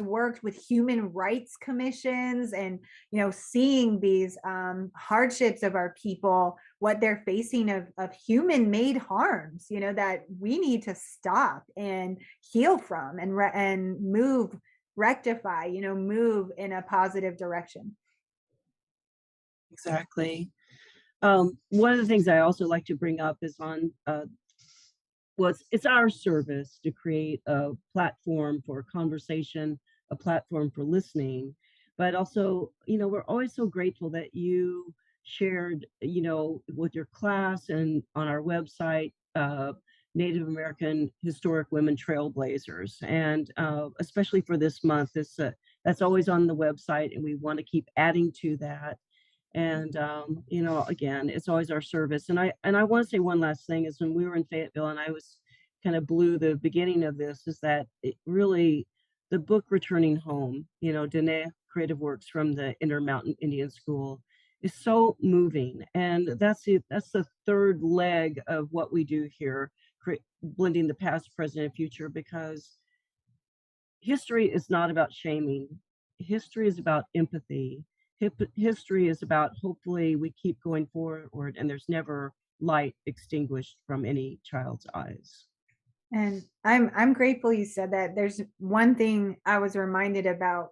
worked with human rights commissions and, seeing these hardships of our people, what they're facing of human-made harms, that we need to stop and heal from and move, rectify, move in a positive direction. Exactly. One of the things I also like to bring up is on it's our service to create a platform for conversation, a platform for listening, but also, we're always so grateful that you shared, with your class and on our website, Native American Historic Women Trailblazers, and especially for this month, that's always on the website, and we want to keep adding to that. And again, it's always our service. And I want to say one last thing is when we were in Fayetteville, and I was kind of blew the beginning of this, is that it really, the book Returning Home, Diné Creative Works from the Intermountain Indian School, is so moving. And that's the third leg of what we do here, blending the past, present, and future, because history is not about shaming. History is about empathy. History is about, hopefully we keep going forward and there's never light extinguished from any child's eyes. And I'm grateful you said that. There's one thing I was reminded about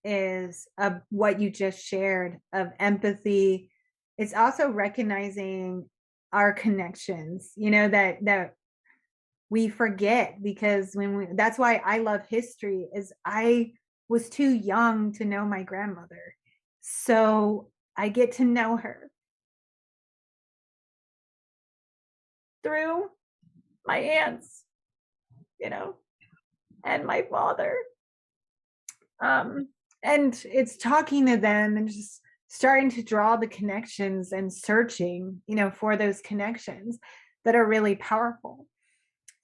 is what you just shared of empathy. It's also recognizing our connections, that we forget, because that's why I love history, is I was too young to know my grandmother. So I get to know her through my aunts, and my father. And it's talking to them and just starting to draw the connections and searching, for those connections that are really powerful.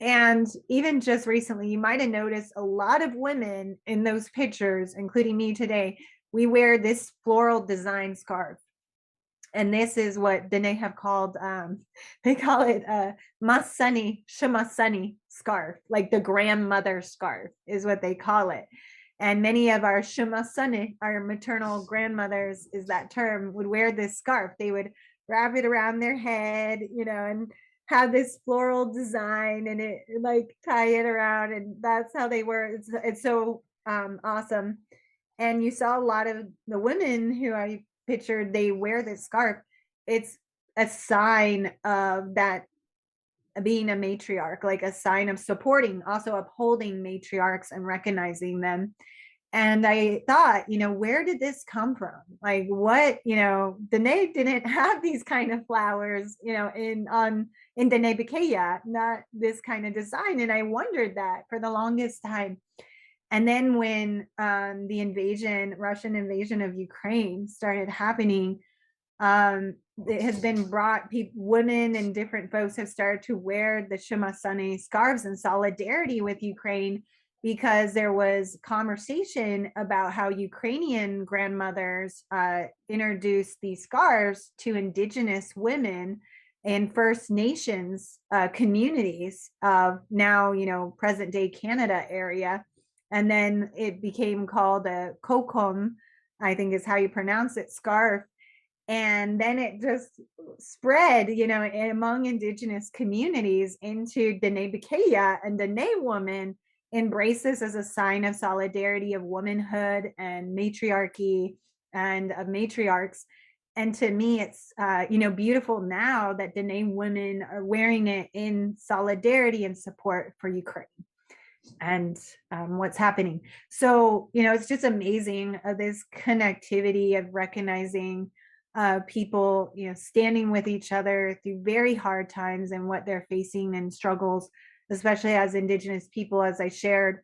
And even just recently, you might have noticed a lot of women in those pictures, including me today, we wear this floral design scarf. And this is what Diné have called, they call it a Masani, Shamasani scarf, like the grandmother scarf is what they call it. And many of our Shamasani, our maternal grandmothers, is that term, would wear this scarf. They would wrap it around their head, and have this floral design and it like tie it around, and that's how they were. It's so awesome. And you saw a lot of the women who I pictured, they wear this scarf. It's a sign of that being a matriarch, like a sign of supporting, also upholding matriarchs and recognizing them. And I thought, where did this come from? Like what, Diné didn't have these kind of flowers, in Diné Bikaya, not this kind of design. And I wondered that for the longest time. And then when the Russian invasion of Ukraine started happening, it has been brought, women and different folks have started to wear the Shumasane scarves in solidarity with Ukraine, because there was conversation about how Ukrainian grandmothers introduced these scarves to indigenous women in First Nations communities of now, present day Canada area. And then it became called a kokom, I think is how you pronounce it, scarf. And then it just spread, among indigenous communities into Diné Bikaya, and Diné Women embrace this as a sign of solidarity, of womanhood and matriarchy and of matriarchs. And to me, it's, beautiful now that Diné women are wearing it in solidarity and support for Ukraine and what's happening. So, it's just amazing, this connectivity of recognizing people, standing with each other through very hard times and what they're facing and struggles, especially as Indigenous people, as I shared,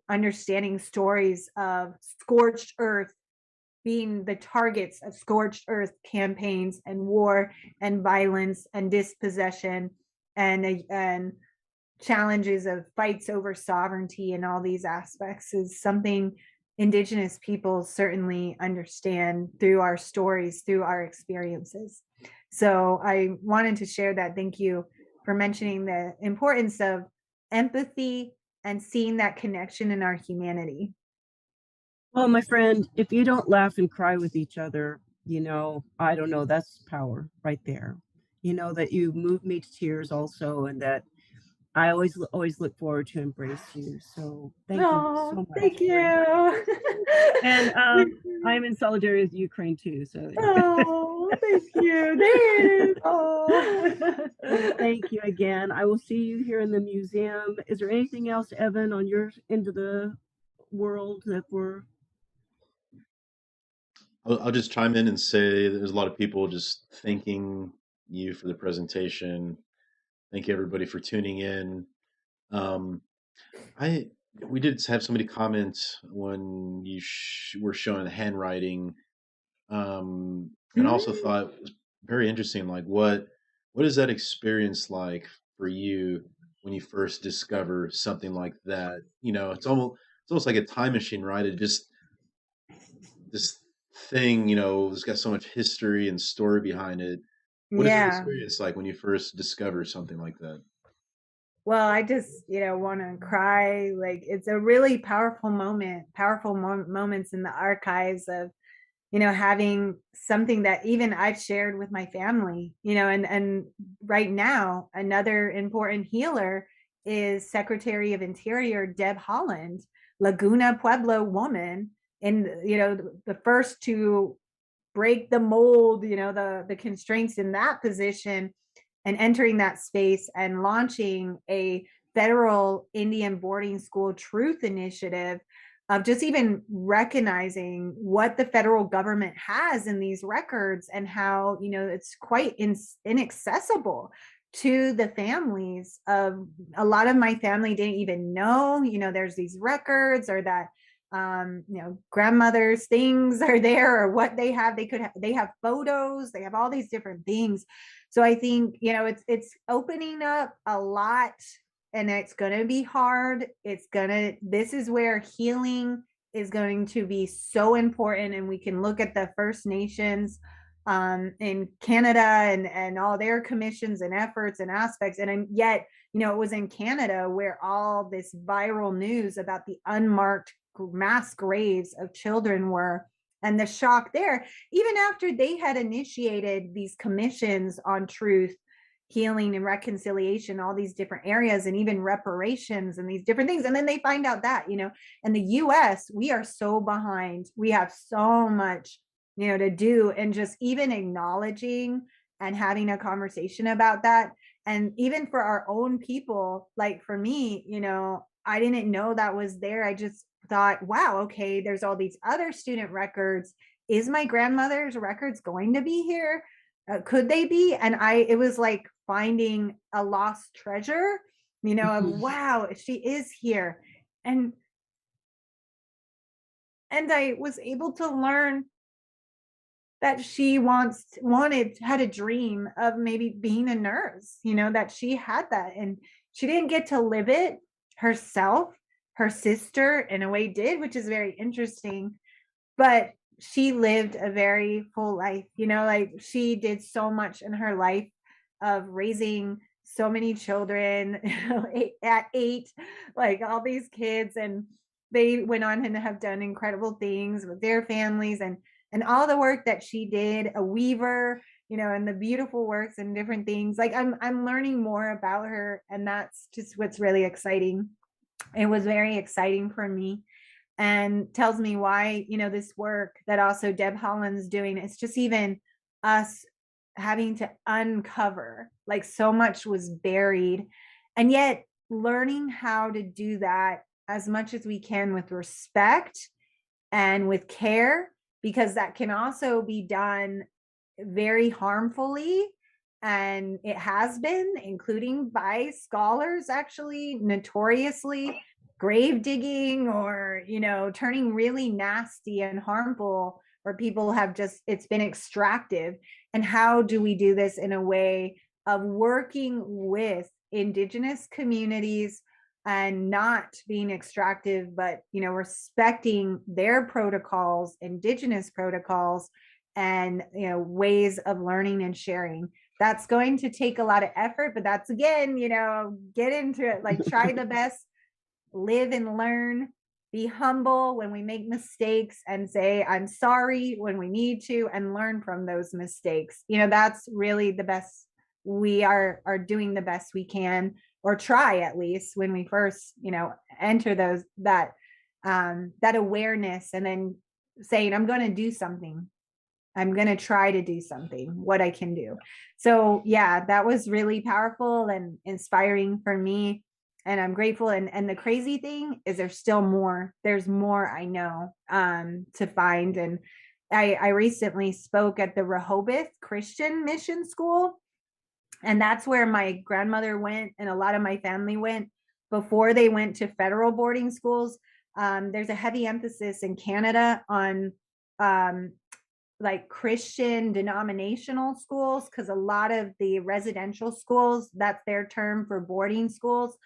understanding stories of scorched earth, being the targets of scorched earth campaigns and war and violence and dispossession and challenges of fights over sovereignty and all these aspects is something Indigenous people certainly understand through our stories, through our experiences. So I wanted to share that. Thank you for mentioning the importance of empathy and seeing that connection in our humanity. Well, my friend, if you don't laugh and cry with each other, I don't know, that's power right there. That you move me to tears also, and that I always look forward to embrace you. So thank you so much. Thank you. And I'm in solidarity with Ukraine too. So thank you. There it is. Thank you again. I will see you here in the museum. Is there anything else, Evan, on your end of the world that we're... I'll just chime in and say there's a lot of people just thanking you for the presentation. Thank you everybody for tuning in. We did have somebody comment when you were showing the handwriting, and also thought it was very interesting. Like, what is that experience like for you when you first discover something like that? It's almost like a time machine, right? It just this thing, it's got so much history and story behind it. What is the experience like when you first discover something like that? Well, I just, want to cry. Like, it's a really powerful moment, moments in the archives of, having something that even I've shared with my family, and right now, another important healer is Secretary of Interior Deb Haaland, Laguna Pueblo woman, and, the first to break the mold, the constraints in that position, and entering that space and launching a federal Indian boarding school truth initiative of just even recognizing what the federal government has in these records and how, it's quite inaccessible to the families of a lot of my family didn't even know, there's these records, or that grandmother's things are there, or what they have. They have photos, they have all these different things. So I think, it's opening up a lot, and it's going to be hard. This is where healing is going to be so important. And we can look at the First Nations in Canada and all their commissions and efforts and aspects. And yet, it was in Canada where all this viral news about the unmarked mass graves of children were and the shock there, even after they had initiated these commissions on truth, healing, and reconciliation, all these different areas, and even reparations and these different things. And then they find out that, in the US, we are so behind. We have so much, to do, and just even acknowledging and having a conversation about that. And even for our own people, like for me, I didn't know that was there. I just thought, wow, okay, there's all these other student records. Is my grandmother's records going to be here? Could they be? And it was like finding a lost treasure, of wow, she is here. And I was able to learn that she had a dream of maybe being a nurse, that she had that, and she didn't get to live it herself. Her sister in a way did, which is very interesting, but she lived a very full life, like she did so much in her life of raising so many children at 8, like all these kids, and they went on and have done incredible things with their families, and all the work that she did, a weaver, and the beautiful works and different things. Like I'm learning more about her, and that's just what's really exciting. It was very exciting for me, and tells me why, this work that also Deb Holland's doing, it's just even us having to uncover, like so much was buried, and yet learning how to do that as much as we can with respect and with care, because that can also be done very harmfully. And it has been, including by scholars, actually notoriously grave digging, or turning really nasty and harmful, where people have just, it's been extractive. And how do we do this in a way of working with indigenous communities and not being extractive, but respecting their protocols, indigenous protocols, and ways of learning and sharing? That's going to take a lot of effort, but that's, again, get into it, like try the best, live and learn, be humble when we make mistakes, and say I'm sorry when we need to, and learn from those mistakes. That's really the best. We are doing the best we can, or try, at least when we first enter that awareness, and then saying I'm going to do something. I'm going to try to do something, what I can do. So yeah, that was really powerful and inspiring for me. And I'm grateful. And the crazy thing is there's still more. There's more I know to find. And I recently spoke at the Rehoboth Christian Mission School. And that's where my grandmother went, and a lot of my family went before they went to federal boarding schools. There's a heavy emphasis in Canada on like Christian denominational schools, because a lot of the residential schools, that's their term for boarding schools,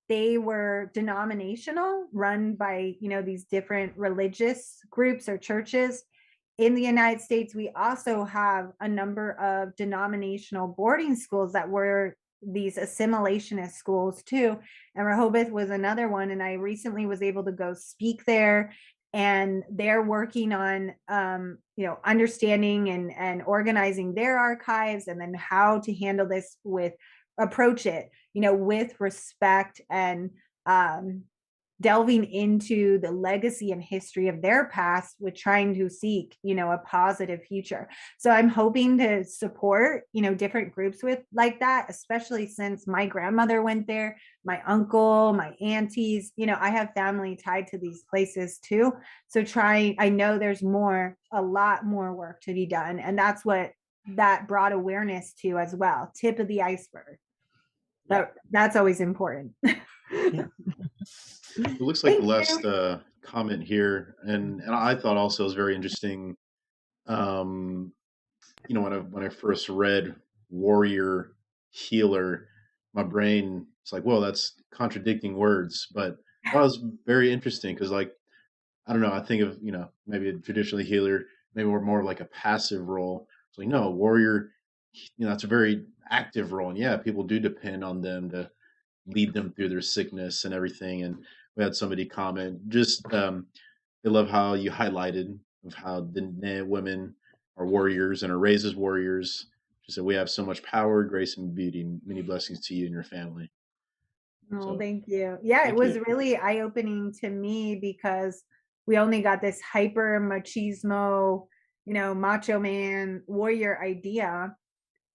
they were denominational, run by these different religious groups or churches. In the United States, we also have a number of denominational boarding schools that were these assimilationist schools too, and Rehoboth was another one. And I recently was able to go speak there, and they're working on understanding and organizing their archives, and then how to handle this, approach it with respect, and delving into the legacy and history of their past, with trying to seek a positive future. So I'm hoping to support different groups with like that, especially since my grandmother went there, my uncle, my aunties, I have family tied to these places too. So I know there's a lot more work to be done, and that's what that brought awareness to as well. Tip of the iceberg. That's always important. It looks like the last comment here, and I thought also was very interesting. When I first read warrior healer, my brain, it's like, well, that's contradicting words, but that was very interesting, because like, I don't know, I think of maybe a traditional healer, maybe more like a passive role. It's like, no, warrior, it's a very active role, and yeah, people do depend on them to lead them through their sickness and everything. And we had somebody comment, just they love how you highlighted of how the Diné women are warriors and are raised as warriors. She said, "We have so much power, grace, and beauty. Many blessings to you and your family." Oh, So thank you. Yeah, it thank was you. really eye-opening to me because we only got this hyper machismo, macho man warrior idea.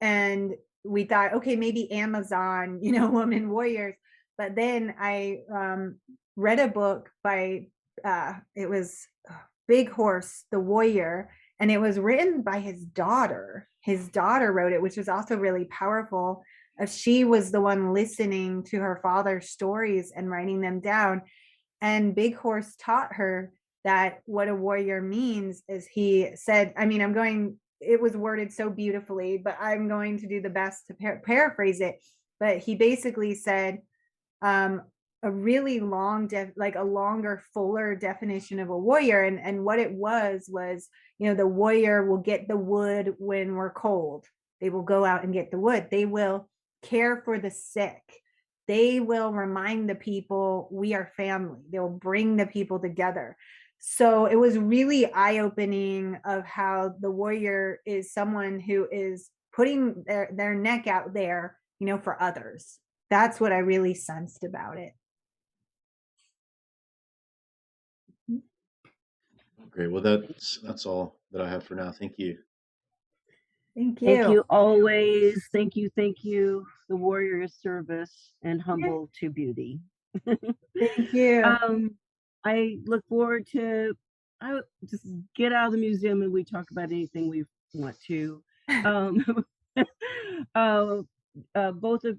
And we thought, okay, maybe Amazon, woman warriors. But then I read a book by, it was Big Horse, the Warrior, and it was written by his daughter. His daughter wrote it, which was also really powerful. She was the one listening to her father's stories and writing them down. And Big Horse taught her that what a warrior means is, he said, it was worded so beautifully, but I'm going to do the best to paraphrase it. But he basically said, a really long, a longer, fuller definition of a warrior. And what it was, the warrior will get the wood when we're cold. They will go out and get the wood. They will care for the sick. They will remind the people we are family. They'll bring the people together. So it was really eye-opening of how the warrior is someone who is putting their neck out there, for others. That's what I really sensed about it. Great. Well, that's all that I have for now. Thank you. Thank you. Thank you always. Thank you. The warrior is service and humble to beauty. Thank you. I look forward to, I just get out of the museum and we talk about anything we want to. Both of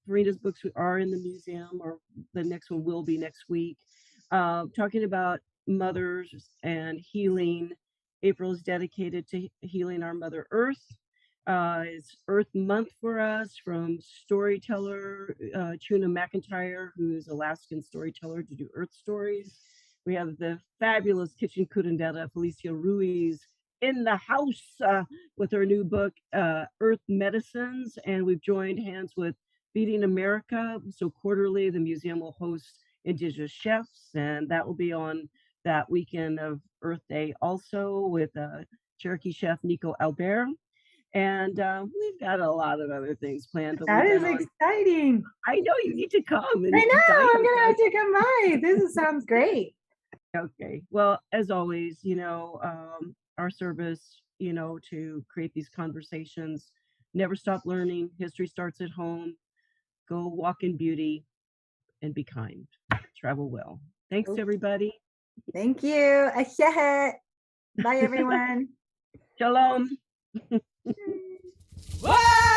Farina's books are in the museum, or the next one will be next week. Talking about mothers and healing. April is dedicated to healing our Mother Earth. It's Earth Month for us, from storyteller Chuna McIntyre, who is Alaskan storyteller, to do Earth stories. We have the fabulous kitchen curandera Felicia Ruiz in the house with her new book, Earth Medicines. And we've joined hands with Feeding America. So quarterly, the museum will host Indigenous chefs, and that will be on that weekend of Earth Day also, with Cherokee chef Nico Albert. And we've got a lot of other things planned. But that is exciting. I know, you need to come. And I know, I'm going to have to come by. This sounds great. Okay. Well, as always, our service, to create these conversations. Never stop learning. History starts at home. Go walk in beauty and be kind. Travel well. Thanks, everybody. Thank you. Bye, everyone. Shalom. Whoa!